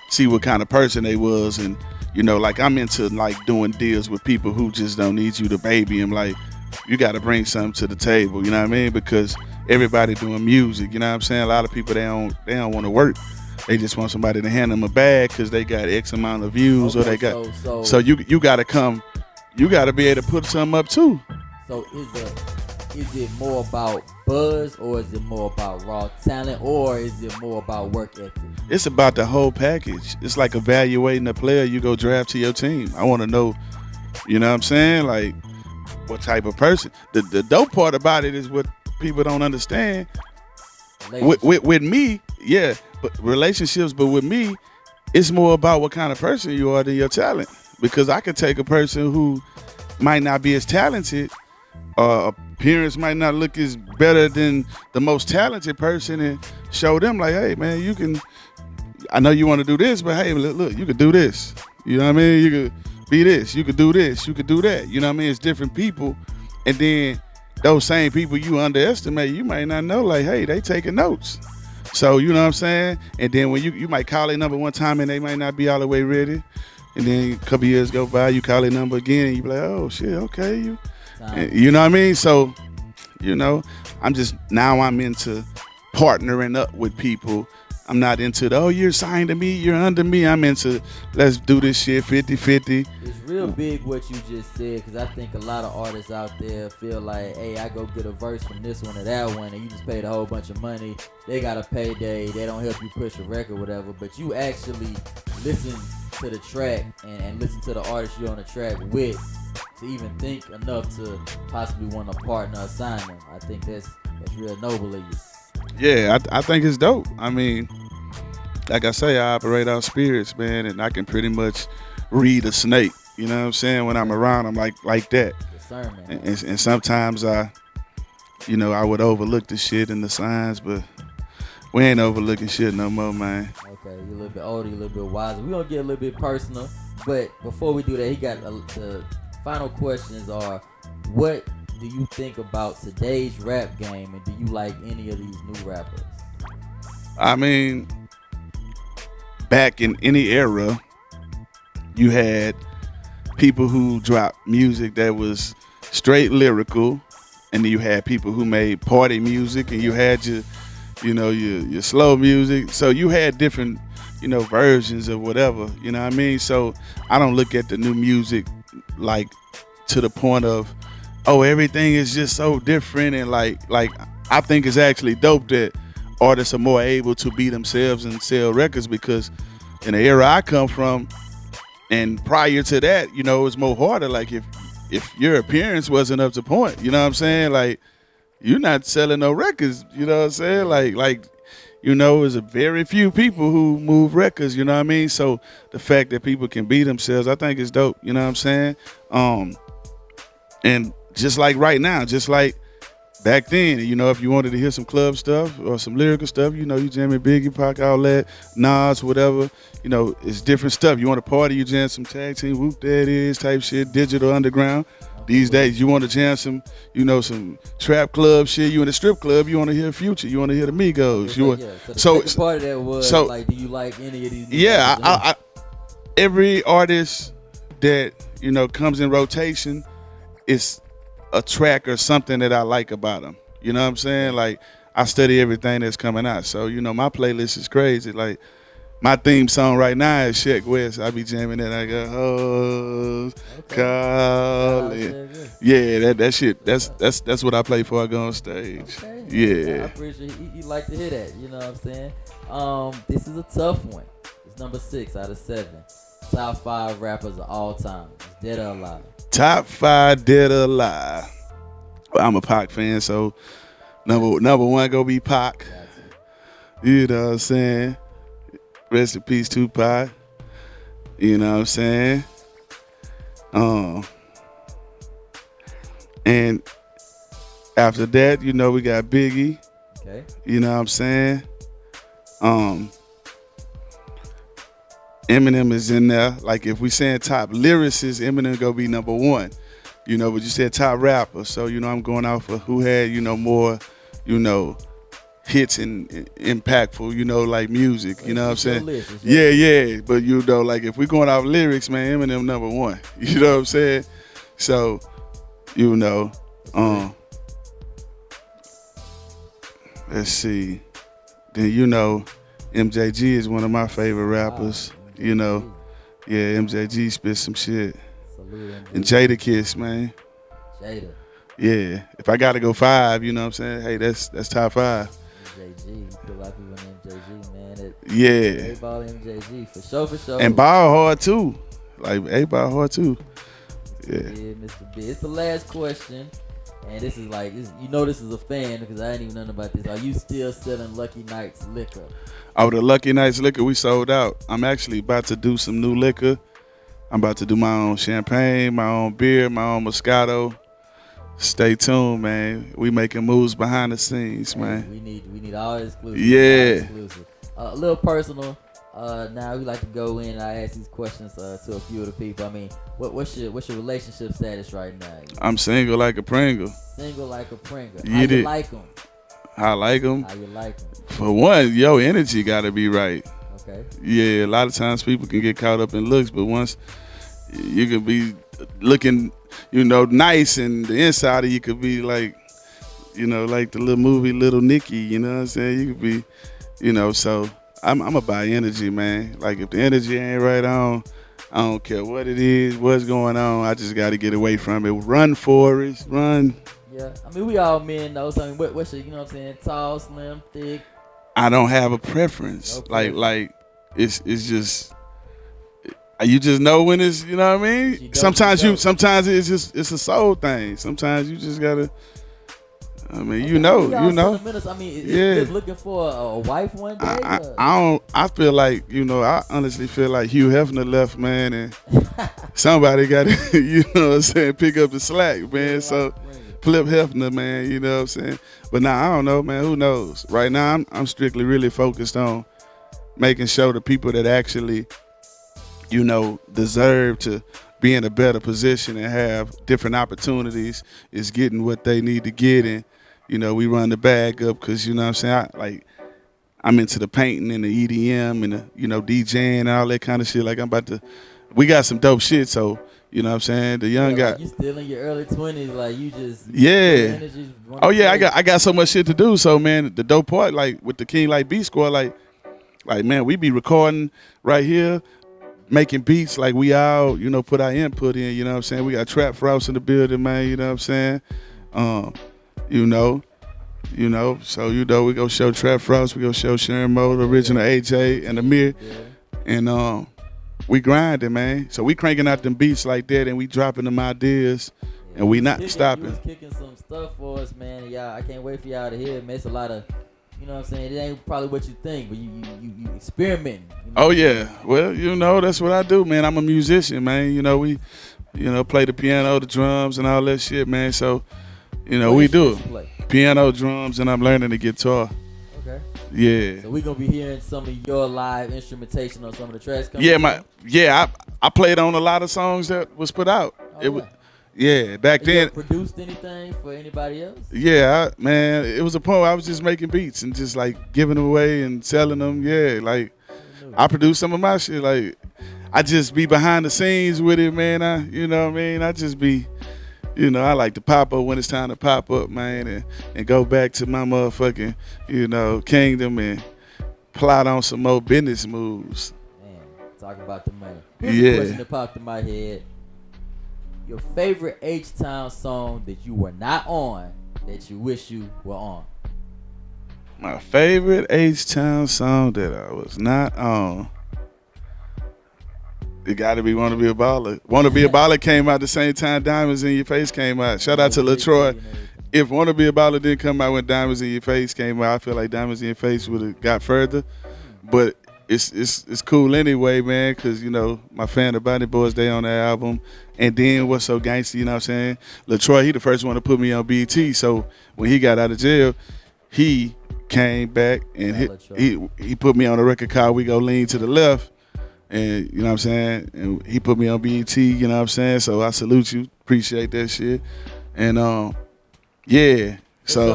see what kind of person they was, and like I'm into like doing deals with people who just don't need you to baby them. Like you got to bring something to the table, you know what I mean? Because everybody doing music, you know what I'm saying? A lot of people they don't want to work. They just want somebody to hand them a bag because they got X amount of views, or they got. So you got to come, you got to be able to put something up too. So is it more about buzz, or is it more about raw talent, or is it more about work ethic? It's about the whole package. It's like evaluating a player you go draft to your team. I want to know, you know what I'm saying? Like what type of person. The dope part about it is what people don't understand. With me, yeah, but relationships, but with me, it's more about what kind of person you are than your talent. Because I could take a person who might not be as talented, appearance might not look as better than the most talented person, and show them like, hey man, I know you want to do this, but hey, look, you could do this. You know what I mean? You could be this, you could do this, you could do that. You know what I mean? It's different people, and then those same people you underestimate, you might not know, like, hey, they taking notes. So, you know what I'm saying? And then when you might call their number one time and they might not be all the way ready. And then a couple years go by, you call their number again and you be like, oh shit, okay. You know what I mean? So, I'm into partnering up with people. I'm not into you're signed to me, you're under me. I'm into, let's do this shit 50-50. It's real big what you just said, because I think a lot of artists out there feel like, hey, I go get a verse from this one or that one, and you just paid a whole bunch of money. They got a payday. They don't help you push a record or whatever. But you actually listen to the track and listen to the artist you're on the track with to even think enough to possibly want to partner or sign them. I think that's real noble of you. Yeah, I think it's dope. I mean, like I say, I operate out spirits, man, and I can pretty much read a snake. You know what I'm saying? When I'm around, I'm like that. Discernment. And sometimes I would overlook the shit and the signs, but we ain't overlooking shit no more, man. Okay, you're a little bit older, you're a little bit wiser. We're going to get a little bit personal, but before we do that, he got the final questions are, what do you think about today's rap game, and do you like any of these new rappers? I mean, back in any era, you had people who dropped music that was straight lyrical, and then you had people who made party music, and you had your slow music. So you had different, versions of whatever, you know what I mean? So I don't look at the new music like to the point of, oh, everything is just so different, and like I think it's actually dope that artists are more able to be themselves and sell records, because in the era I come from and prior to that, it was more harder. Like if your appearance wasn't up to point, you know what I'm saying? Like you're not selling no records, you know what I'm saying? Like Is a very few people who move records. You know what I mean? So the fact that people can be themselves, I think is dope. You know what I'm saying? And just like right now, just like back then, if you wanted to hear some club stuff or some lyrical stuff, you jamming Biggie, Pac, all that, Nas, whatever, it's different stuff. You want to party, you jam some tag team, whoop that is type shit, digital underground. These days, you want to jam some, some trap club shit. You in a strip club, you want to hear Future, you want to hear the Migos. So the second part of that was like, do you like any of these? Yeah, every artist that comes in rotation is a track or something that I like about them. You know what I'm saying? Like, I study everything that's coming out. So, my playlist is crazy. Like, my theme song right now is Sheck West. I be jamming it. I go, oh, call it. Yeah, that shit. That's what I play before I go on stage. Okay. Yeah. I appreciate you like to hear that. You know what I'm saying? This is a tough one. It's number 6 out of 7. Top 5 rappers of all time. It's dead or alive. Top 5 dead or alive. Well, I'm a Pac fan, so number one gonna be Pac. You know what I'm saying? Rest in peace, Tupac. You know what I'm saying? And after that, we got Biggie. Okay. You know what I'm saying? Eminem is in there. Like, if we saying top lyricists, Eminem gonna be number 1. But you said top rapper, so I'm going out for who had more, hits and impactful, like music. You know what I'm saying? Yeah. But like, if we going off lyrics, man, Eminem number 1. You know what I'm saying? So, let's see. Then MJG is one of my favorite rappers. Yeah, MJG spit some shit. And Jada Kiss, man. Jada. Yeah. If I gotta go 5, you know what I'm saying? Hey, that's top 5. MJG. You put a lot of people in MJG, man. Yeah. Everybody MJG. For sure. And ball hard too. Like, everybody hard too. Yeah. Mr. B. It's the last question. And this is like, this is a fan because I ain't even know about this. Are you still selling Lucky Knights liquor? Oh, the Lucky Knights liquor, we sold out. I'm actually about to do some new liquor. I'm about to do my own champagne, my own beer, my own Moscato. Stay tuned, man. We making moves behind the scenes, man. We need all exclusive. Yeah. A little personal. Now we like to go in and I ask these questions to a few of the people. I mean, what's your relationship status right now? I'm single like a Pringle. Single like a Pringle. You How you did. like them? I like them. How you like them? For one, your energy got to be right. Okay. Yeah, a lot of times people can get caught up in looks, but once you can be looking, nice, and the inside of you could be like, like the little movie Little Nicky, you know what I'm saying? You could be, so I'm about energy, man. Like, if the energy ain't right on, I don't care what it is, what's going on. I just got to get away from it. Run, Forrest, run. Yeah, I mean, we all men though. So I mean, what's your, what I'm saying? Tall, slim, thick. I don't have a preference. Okay. Like it's just, you just know when it's, you know what I mean? Sometimes it's a soul thing. Sometimes you just gotta, I mean, okay, you know. I mean, is looking for a wife one day? I feel like, I honestly feel like Hugh Hefner left, man, and somebody got to, what I'm saying, pick up the slack, man. Yeah, so Flip Hefner, man, you know what I'm saying? But now, I don't know, man, who knows? Right now, I'm strictly really focused on making sure the people that actually, deserve to be in a better position and have different opportunities is getting what they need to get. And, we run the bag up because, you know what I'm saying, I'm into the painting and the EDM and the, DJing and all that kind of shit. Like, we got some dope shit, so, you know what I'm saying? The young guy. Like you still in your early 20s, like you just. Yeah. Oh, yeah, I got so much shit to do. So, man, the dope part, like, with the King Like Beat Squad, like, man, we be recording right here, making beats, like we all, put our input in, you know what I'm saying? We got Trap Frost in the building, man, you know what I'm saying? So, we go show Trap Frost, we go show Sharon Moe, the original AJ, and Amir. And we grinding, man. So we cranking out them beats like that, and we dropping them ideas, and we not stopping. You was kicking some stuff for us, man. Y'all, I can't wait for y'all to hear it, man. It's a lot of You know what I'm saying? It ain't probably what you think, but you experimenting. You know Oh what I'm yeah. saying? Well, that's what I do, man. I'm a musician, man. We play the piano, the drums, and all that shit, man. So, What we do instruments it. you play? Piano, drums, and I'm learning the guitar. Okay. Yeah. So we gonna be hearing some of your live instrumentation on some of the tracks coming Yeah, soon. I played on a lot of songs that was put out. Oh It was yeah. yeah, back You ever then. produced anything for anybody else? Yeah, man, it was a point where I was just making beats and just like giving them away and selling them. Yeah, like Who knew? I produced some of my shit. Like I just be behind the scenes with it, man. You know what I mean? I just be, I like to pop up when it's time to pop up, man, and go back to my motherfucking, kingdom and plot on some more business moves. Man, talk about the money. Here's a question Yeah. that popped in my head. Your favorite H-Town song that you were not on that you wish you were on? My favorite H-Town song that I was not on. It got to be "Wanna Be a Baller." "Wanna Be a Baller" came out the same time "Diamonds in Your Face" came out. Shout out to LaTroy. If "Wanna Be a Baller" didn't come out when "Diamonds in Your Face" came out, I feel like "Diamonds in Your Face" would have got further. But it's cool anyway, man, because my fan, the Bonnie Boys, they on that album. And then what's so gangster, you know what I'm saying? LaTroy, he the first one to put me on BT. So when he got out of jail, he came back and he put me on a record called "We Go Lean to the Left." And you know what I'm saying? And he put me on BET, you know what I'm saying? So I salute you. Appreciate that shit. And yeah. So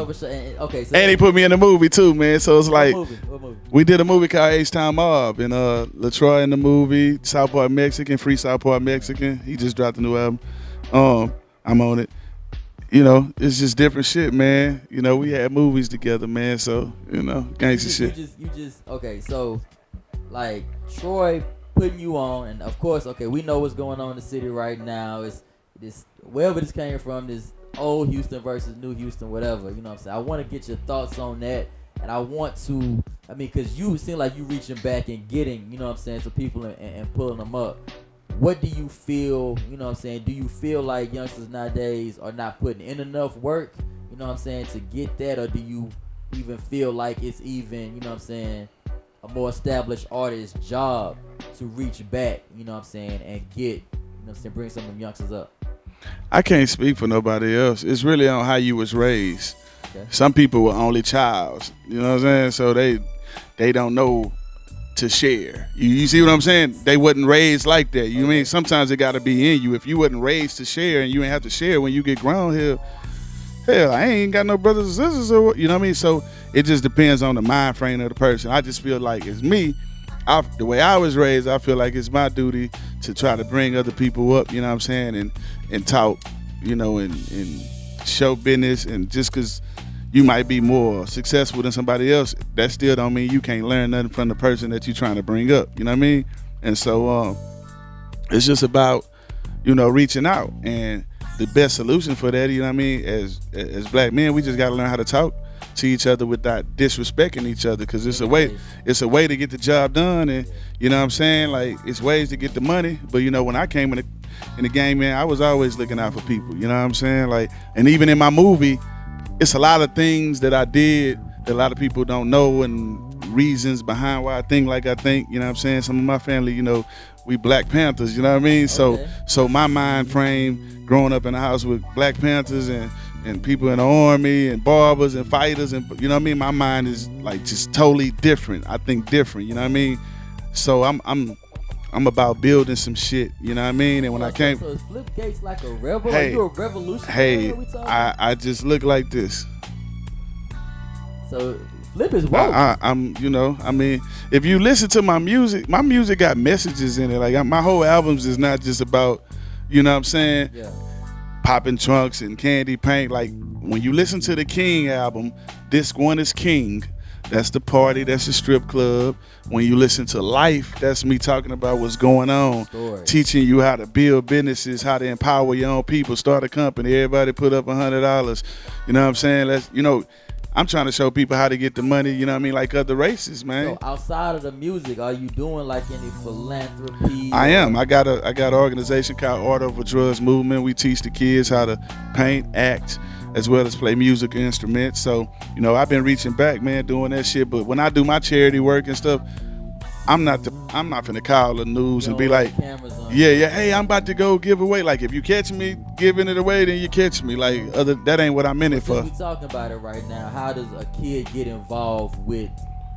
okay, so and he put me in the movie too, man. So it's like what movie? we did a movie called H-Town Mob, and LaTroy in the movie, South Park Mexican, Free South Park Mexican. He just dropped a new album. I'm on it. It's just different shit, man. We had movies together, man. So gangster shit. You just okay. So like Troy putting you on, and of course, okay, we know what's going on in the city right now. It's this wherever this came from, this old Houston versus new Houston, whatever. You know what I'm saying? I want to get your thoughts on that, and I want to, because you seem like you reaching back and getting, you know what I'm saying, to people and pulling them up. What do you feel, you know what I'm saying? Do you feel like youngsters nowadays are not putting in enough work, you know what I'm saying, to get that, or do you even feel like it's even, you know what I'm saying, a more established artist's job to reach back, you know what I'm saying, and get, you know what I'm saying, bring some of them youngsters up? I can't speak for nobody else. It's really on how you was raised. Okay. Some people were only childs, you know what I'm saying? So they don't know to share. You see what I'm saying? They wasn't raised like that. You mean sometimes it got to be in you. If you wasn't raised to share and you ain't have to share when you get grown, hell, I ain't got no brothers and sisters, or you know what I mean? So it just depends on the mind frame of the person. I just feel like it's me. The way I was raised, I feel like it's my duty to try to bring other people up, you know what I'm saying, and talk, and show business. And just because you might be more successful than somebody else, that still don't mean you can't learn nothing from the person that you're trying to bring up, you know what I mean? And so it's just about, reaching out. And the best solution for that, you know what I mean, as black men, we just got to learn how to talk to each other without disrespecting each other, because it's a way to get the job done. And you know what I'm saying, like, it's ways to get the money. But when I came in the game, man, I was always looking out for people, you know what I'm saying, like. And even in my movie, it's a lot of things that I did that a lot of people don't know, and reasons behind why I think like I think, you know what I'm saying. Some of my family, we Black Panthers, you know what I mean. Okay. So my mind frame growing up in a house with Black Panthers and people in the army and barbers and fighters, and you know what I mean, my mind is like just totally different. I think different, you know what I mean. So I'm about building some shit, you know what I mean. And when I came, so is Flip Gates like a rebel? Hey, Are you a revolutionary? hey, What we talking about? I just look like this. So Flip is woke. I'm, if you listen to my music got messages in it. Like my whole albums is not just about, you know what I'm saying, Yeah. popping trunks and candy paint. Like when you listen to the King album, Disc 1 is King. That's the party, that's the strip club. When you listen to Life, that's me talking about what's going on. Story. Teaching you how to build businesses, how to empower your own people, start a company, everybody put up $100. You know what I'm saying? I'm trying to show people how to get the money, you know what I mean, like other races, man. So outside of the music, are you doing like any philanthropy? I am. I got an organization called Art Over Drugs Movement. We teach the kids how to paint, act, as well as play musical instruments. So, you know, I've been reaching back, man, doing that shit. But when I do my charity work and stuff, I'm not finna call the news and be like, yeah, hey, I'm about to go give away. Like, if you catch me giving it away, then you catch me. Like, that ain't what I'm in it for. We talking about it right now. How does a kid get involved with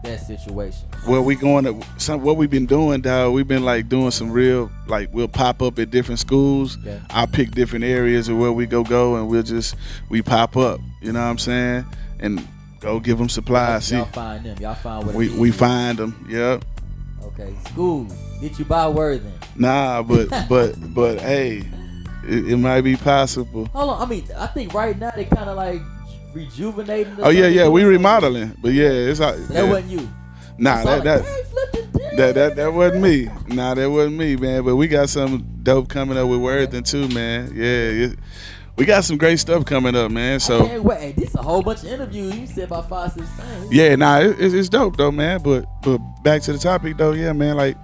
that situation? Well, what we've been doing, dog. We've been like doing some real, like, we'll pop up at different schools. Okay. I'll pick different areas of where we go, and we pop up. You know what I'm saying? And go give them supplies. Y'all find them. Y'all find what we find them. Yep. Okay, schools, get you by Worthing. Nah, but hey, it might be possible. Hold on, I mean, I think right now they kind of like rejuvenating. Oh yeah, we remodeling, but yeah, it's so that wasn't you. Nah, that wasn't me. Nah, that wasn't me, man. But we got something dope coming up with Worthing too, man. Yeah. We got some great stuff coming up, man. So hey, this is a whole bunch of interviews. You said about 5-6 things. Yeah, nah, it's dope though, man. But back to the topic though, yeah, man. Like,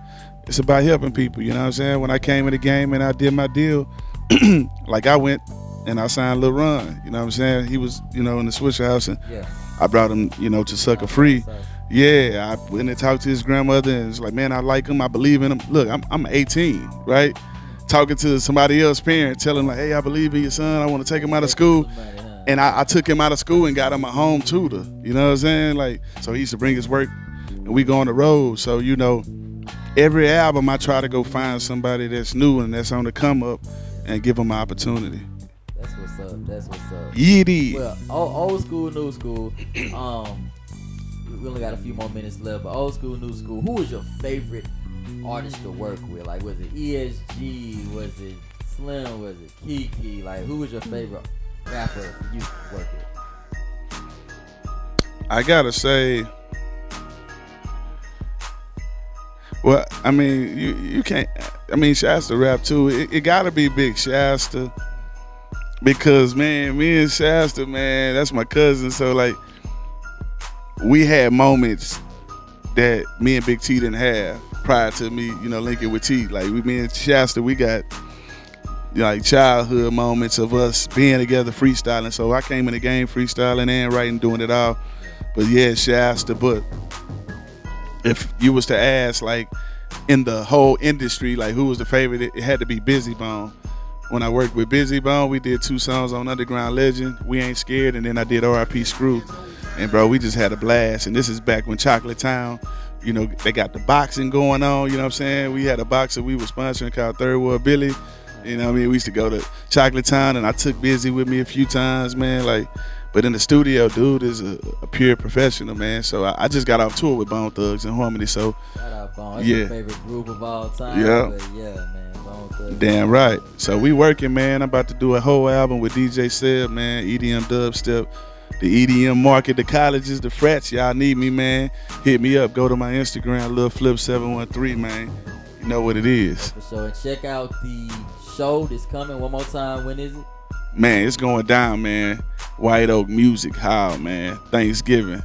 it's about helping people. You know what I'm saying? When I came in the game and I did my deal, like I went and I signed Lil Ron. You know what I'm saying? He was, you know, in the Swisher House, and I brought him, you know, to Sucker Free. Yeah, I went and talked to his grandmother, and it's like, man, I like him. I believe in him. Look, I'm 18, right? Talking to somebody else's parent, telling like, hey, I believe in your son. I want to take him out of school. And I took him out of school and got him a home tutor. You know what I'm saying? Like, so he used to bring his work and we go on the road. So, you know, every album I try to go find somebody that's new and that's on the come up and give them an opportunity. That's what's up. Yeety. Well, old school, new school. We only got a few more minutes left, but old school, new school. Who was your favorite artist to work with? Like, was it ESG? Was it Slim? Was it Kiki? Like, who was your favorite rapper you work with? I gotta say, well, I mean, you can't. I mean, Shasta rap too. It gotta be Big Shasta, because man, me and Shasta, man, that's my cousin. So like, we had moments that me and Big T didn't have prior to me, you know, linking with T. Like, me and Shasta, we got, you know, like childhood moments of us being together freestyling. So I came in the game freestyling and writing, doing it all. But yeah, Shasta. But if you was to ask, like, in the whole industry, like, who was the favorite, it had to be Busy Bone. When I worked with Busy Bone, we did 2 songs on Underground Legend, We Ain't Scared, and then I did R.I.P. Screw. And bro, we just had a blast. And this is back when Chocolate Town, you know, they got the boxing going on, you know what I'm saying? We had a boxer we were sponsoring called Third World Billy. You know what I mean? We used to go to Chocolate Town, and I took Busy with me a few times, man. Like, but in the studio, dude is a pure professional, man. So I just got off tour with Bone Thugs and Harmony. So shout out Bone. That's my favorite group of all time. Yeah. But yeah, man. Bone Thugs. Damn right. So we working, man. I'm about to do a whole album with DJ Seb, man. EDM dubstep. The EDM market, the colleges, the frats, y'all need me, man. Hit me up. Go to my Instagram, Lil Flip 713, man. You know what it is. For sure. And check out the show that's coming one more time. When is it? Man, it's going down, man. White Oak Music Hall, man. Thanksgiving.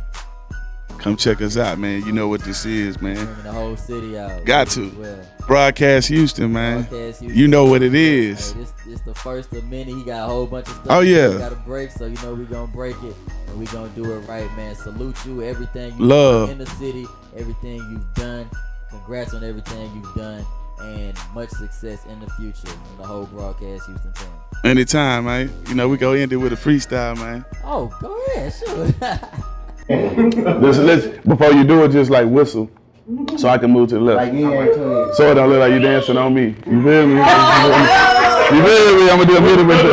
Come check us out, man. You know what this is, man. Bringing the whole city out. Got to. Well. Broadcast Houston, man. Broadcast Houston. You know what it is. Hey, this the first of many. He got a whole bunch of stuff. Oh, yeah. We got to break, so you know we're going to break it. And we're going to do it right, man. Salute you. Everything you love in the city. Everything you've done. Congrats on everything you've done. And much success in the future from the whole Broadcast Houston team. Anytime, man. You know, we go end it with a freestyle, man. Oh, go ahead. Sure. Let's, before you do it, just like whistle. So I can move to the left. So it don't look like you dancing on me. You feel me? You feel me? I'm gonna do a minute with you.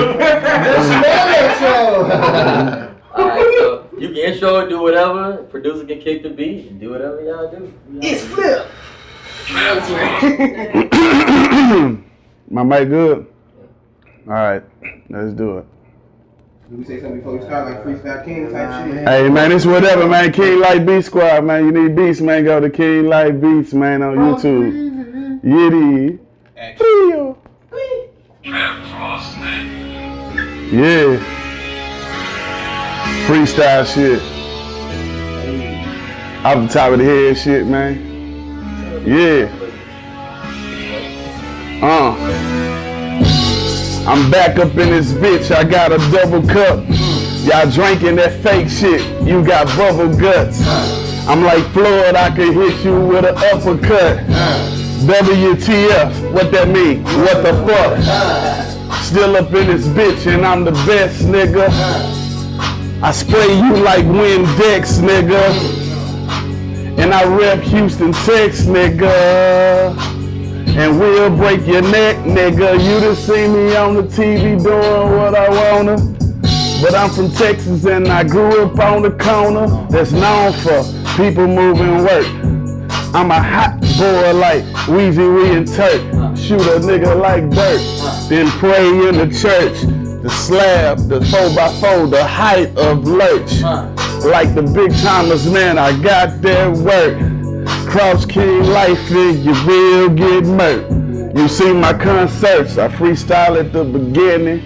Alright, so you can intro, do whatever. Producer can kick the beat and do whatever y'all do. It's Flip. My mic good? Alright, let's do it. Did we say something before we start, like Freestyle King type shit? Hey man, it's whatever, man. King Light Beat Squad, man. You need beats, man. Go to King Light Beats, man, on YouTube. Yiddy. Yeah. Freestyle shit. Off the top of the head shit, man. Yeah. I'm back up in this bitch, I got a double cup. Y'all drinking that fake shit. You got bubble guts. I'm like Floyd, I could hit you with an uppercut. WTF, what that mean? What the fuck? Still up in this bitch and I'm the best, nigga. I spray you like Windex, nigga. And I rep Houston, Texas, nigga. And we'll break your neck, nigga. You done see me on the TV doing what I wanna. But I'm from Texas and I grew up on the corner that's known for people moving work. I'm a hot boy like Weezy Wee and Turk. Shoot a nigga like Dirt. Then pray in the church. The slab, the 4x4, the height of lurch. Like the big timers, man, I got that work. Cross King life and you will get murked. You see my concerts, I freestyle at the beginning.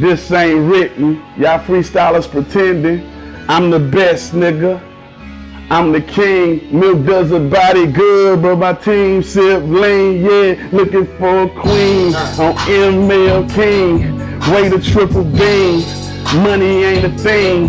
This ain't written, y'all freestylers pretending. I'm the best, nigga. I'm the king. Milk does a body good, but my team sip lean. Yeah, looking for a queen on ML King. Way to triple beam. Money ain't a thing.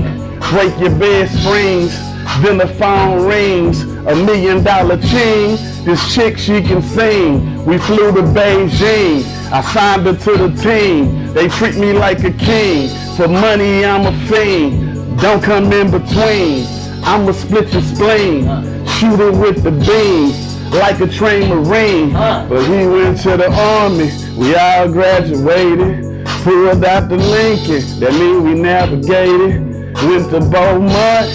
Break your bed springs. Then the phone rings. $1 million ching. This chick, she can sing. We flew to Beijing. I signed her to the team. They treat me like a king. For money, I'm a fiend. Don't come in between. I'ma split your spleen. Shoot it with the beam. Like a trained Marine. But he went to the army. We all graduated. Pulled out the Lincoln. That means we navigated. Went to Beaumont.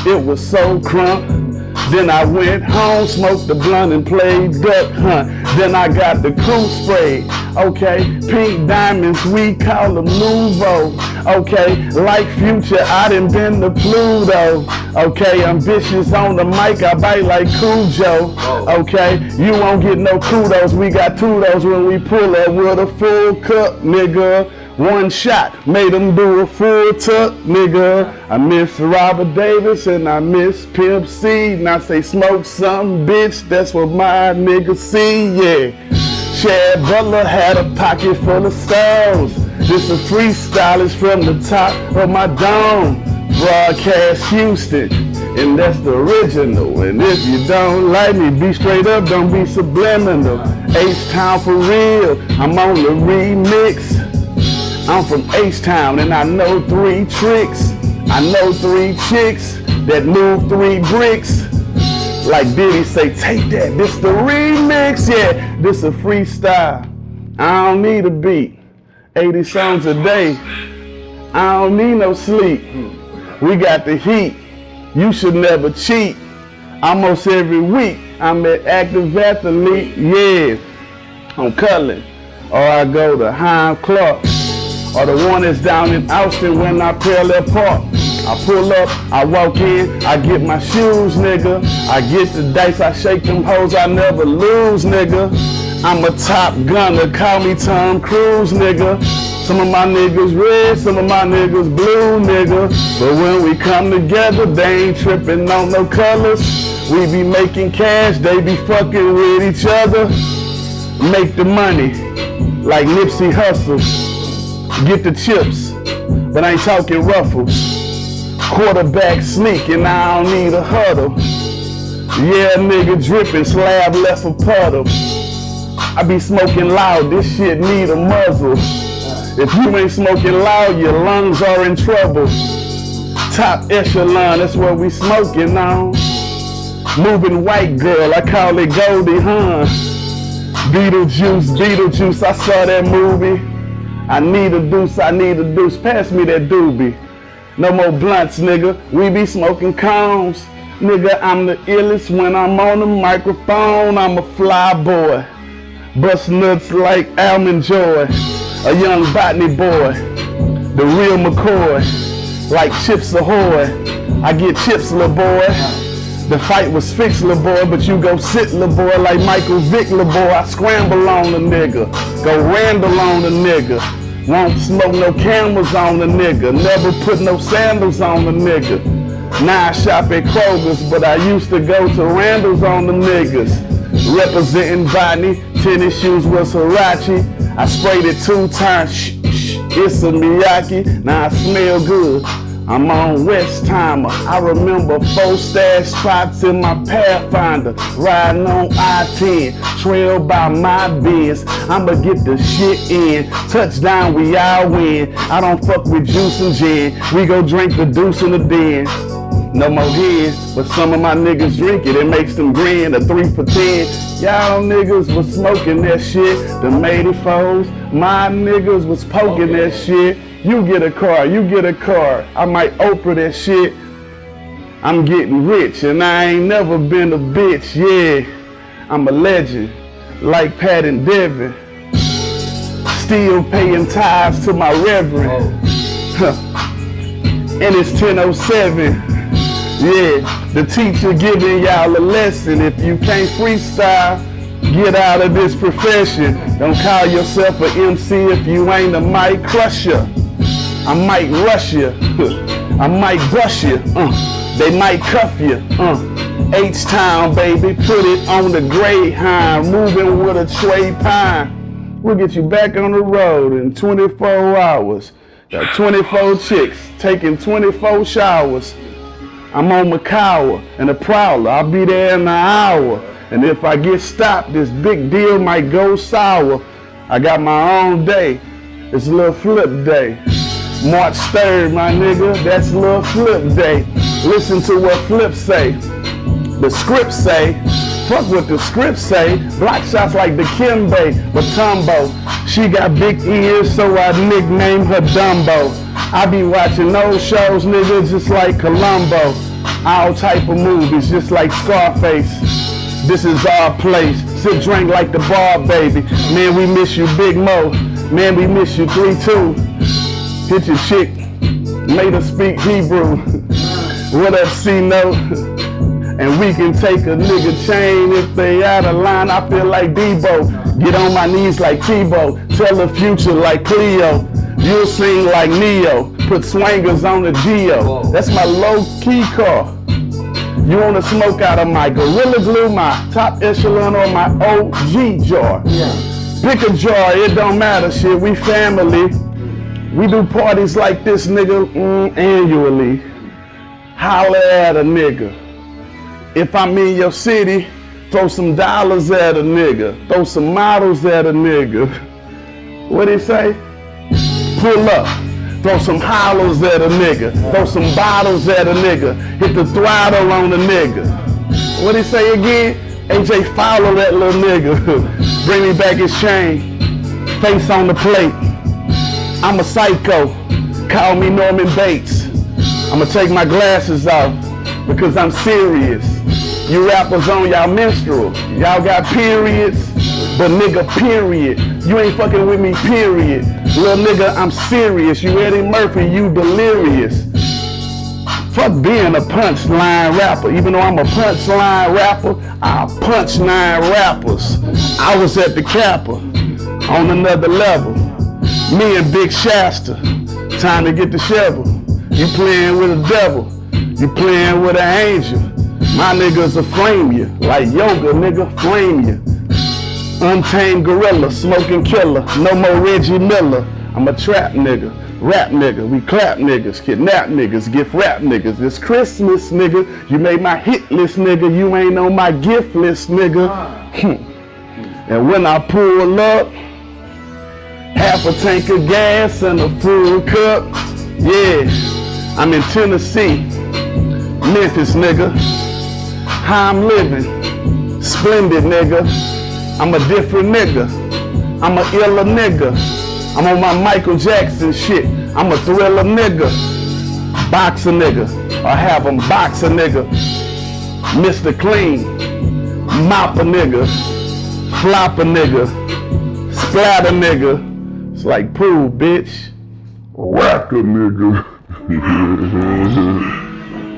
It was so crunk. Then I went home, smoked the blunt and played duck hunt. Then I got the cool spray. Okay, pink diamonds, we call them Nouveau. Okay, like Future, I done been to Pluto. Okay, I'm vicious on the mic, I bite like Cujo. Okay, you won't get no kudos, we got kudos when we pull up with a full cup, nigga. One shot, made them do a full tuck, nigga. I miss Robert Davis and I miss Pimp C. And I say smoke something, bitch, that's what my niggas see, yeah. Chad Butler had a pocket full of stones. This a freestyle is from the top of my dome. Broadcast Houston, and that's the original. And if you don't like me, be straight up, don't be subliminal. H-Town for real, I'm on the remix. I'm from H-Town and I know 3 tricks. I know 3 chicks that move 3 bricks. Like Diddy say, take that, this the remix, yeah. This a freestyle, I don't need a beat. 80 songs a day, I don't need no sleep. We got the heat, you should never cheat. Almost every week, I'm at Active Athlete, yeah. I'm Cullen, or I go to Heim Clark. Or the one that's down in Austin when I parallel park. I pull up, I walk in, I get my shoes, nigga. I get the dice, I shake them hoes, I never lose, nigga. I'm a top gunner, call me Tom Cruise, nigga. Some of my niggas red, some of my niggas blue, nigga. But when we come together, they ain't tripping on no colors. We be making cash, they be fucking with each other. Make the money, like Nipsey Hussle. Get the chips, but I ain't talking ruffles. Quarterback sneak and I don't need a huddle. Yeah, nigga dripping, slab left a puddle. I be smoking loud, this shit need a muzzle. If you ain't smoking loud, your lungs are in trouble. Top echelon, that's what we smoking on. Moving white girl, I call it Goldie Hawn. Beetlejuice, Beetlejuice, I saw that movie. I need a deuce, pass me that doobie. No more blunts, nigga, we be smoking cones. Nigga, I'm the illest when I'm on the microphone, I'm a fly boy. Bust nuts like Almond Joy, a young botany boy. The real McCoy, like Chips Ahoy. I get chips, lil' boy. The fight was fixed, lil' boy, but you go sit, lil' boy, like Michael Vick, lil' boy. I scramble on the nigga, go Randall on the nigga. Won't smoke no cameras on the nigga, never put no sandals on the nigga. Now I shop at Kroger's, but I used to go to Randall's on the niggas. Representing Botany, tennis shoes was Hirachi. I sprayed it 2 times, shh, shh. It's a Miyake, now I smell good. I'm on West Timer. I remember 4 stash spots in my Pathfinder. Riding on I-10, trailed by my Benz. I'ma get the shit in. Touchdown, we all win. I don't fuck with juice and gin. We go drink the deuce in the den. No more heads, but some of my niggas drink it. It makes them grin, a 3 for 10. Y'all niggas was smoking that shit. The 84s, my niggas was poking that shit. You get a car, you get a car. I might Oprah that shit. I'm getting rich and I ain't never been a bitch, yeah. I'm a legend, like Pat and Devin. Still paying tithes to my reverend. And it's 10:07. Yeah, the teacher giving y'all a lesson. If you can't freestyle, get out of this profession. Don't call yourself an MC if you ain't a mic crusher. I might rush you. I might brush you. They might cuff you. H-Town, baby, put it on the Greyhound. Moving with a Trey Pine. We'll get you back on the road in 24 hours. Got 24 chicks taking 24 showers. I'm on Macawa and a Prowler. I'll be there in an hour. And if I get stopped, this big deal might go sour. I got my own day. It's a little flip day. March 3rd, my nigga, that's a little flip day. Listen to what Flip say. The script say, fuck what the script say. Block shots like the Kimbe, Batumbo. She got big ears, so I nicknamed her Dumbo. I be watching those shows, nigga, just like Columbo. All type of movies, just like Scarface. This is our place. Sip drink like the bar, baby. Man, we miss you, Big Mo. Man, we miss you, 3-2. Hit your chick, made her speak Hebrew. What up, C-Note? And we can take a nigga chain if they out of line. I feel like Debo. Get on my knees like Tebow. Tell the future like Cleo. You'll sing like Neo. Put swangers on the Geo. That's my low-key car. You wanna smoke out of my Gorilla Glue, my top echelon, or my OG jar? Pick a jar, it don't matter, shit, we family. We do parties like this, nigga, annually. Holla at a nigga. If I'm in your city, throw some dollars at a nigga. Throw some models at a nigga. What'd he say? Pull up. Throw some hollows at a nigga. Throw some bottles at a nigga. Hit the throttle on a nigga. What'd he say again? AJ, follow that little nigga. Bring me back his chain. Face on the plate. I'm a psycho. Call me Norman Bates. I'ma take my glasses off because I'm serious. You rappers on y'all menstrual. Y'all got periods, but nigga, period. You ain't fucking with me, period. Little nigga, I'm serious. You Eddie Murphy, you delirious. Fuck being a punchline rapper. Even though I'm a punchline rapper, I'll punch 9 rappers. I was at the Kappa on another level. Me and Big Shasta, time to get the shovel. You playing with a devil, you playing with an angel. My niggas will flame you, like yoga, nigga, flame you. Untamed gorilla, smoking killer, no more Reggie Miller. I'm a trap nigga, rap nigga, we clap niggas, kidnap niggas, gift rap niggas. It's Christmas, nigga, you made my hit list, nigga, you ain't on my gift list, nigga. And when I pull up, half a tank of gas and a full cup, yeah, I'm in Tennessee, Memphis, nigga. How I'm living, splendid, nigga. I'm a different nigga. I'm a iller nigga. I'm on my Michael Jackson shit. I'm a thriller nigga. Box a nigga, or have him box a nigga. Mr. Clean, mop a nigga, flop a nigga, splat a nigga. It's like pool, bitch. Whack a nigga.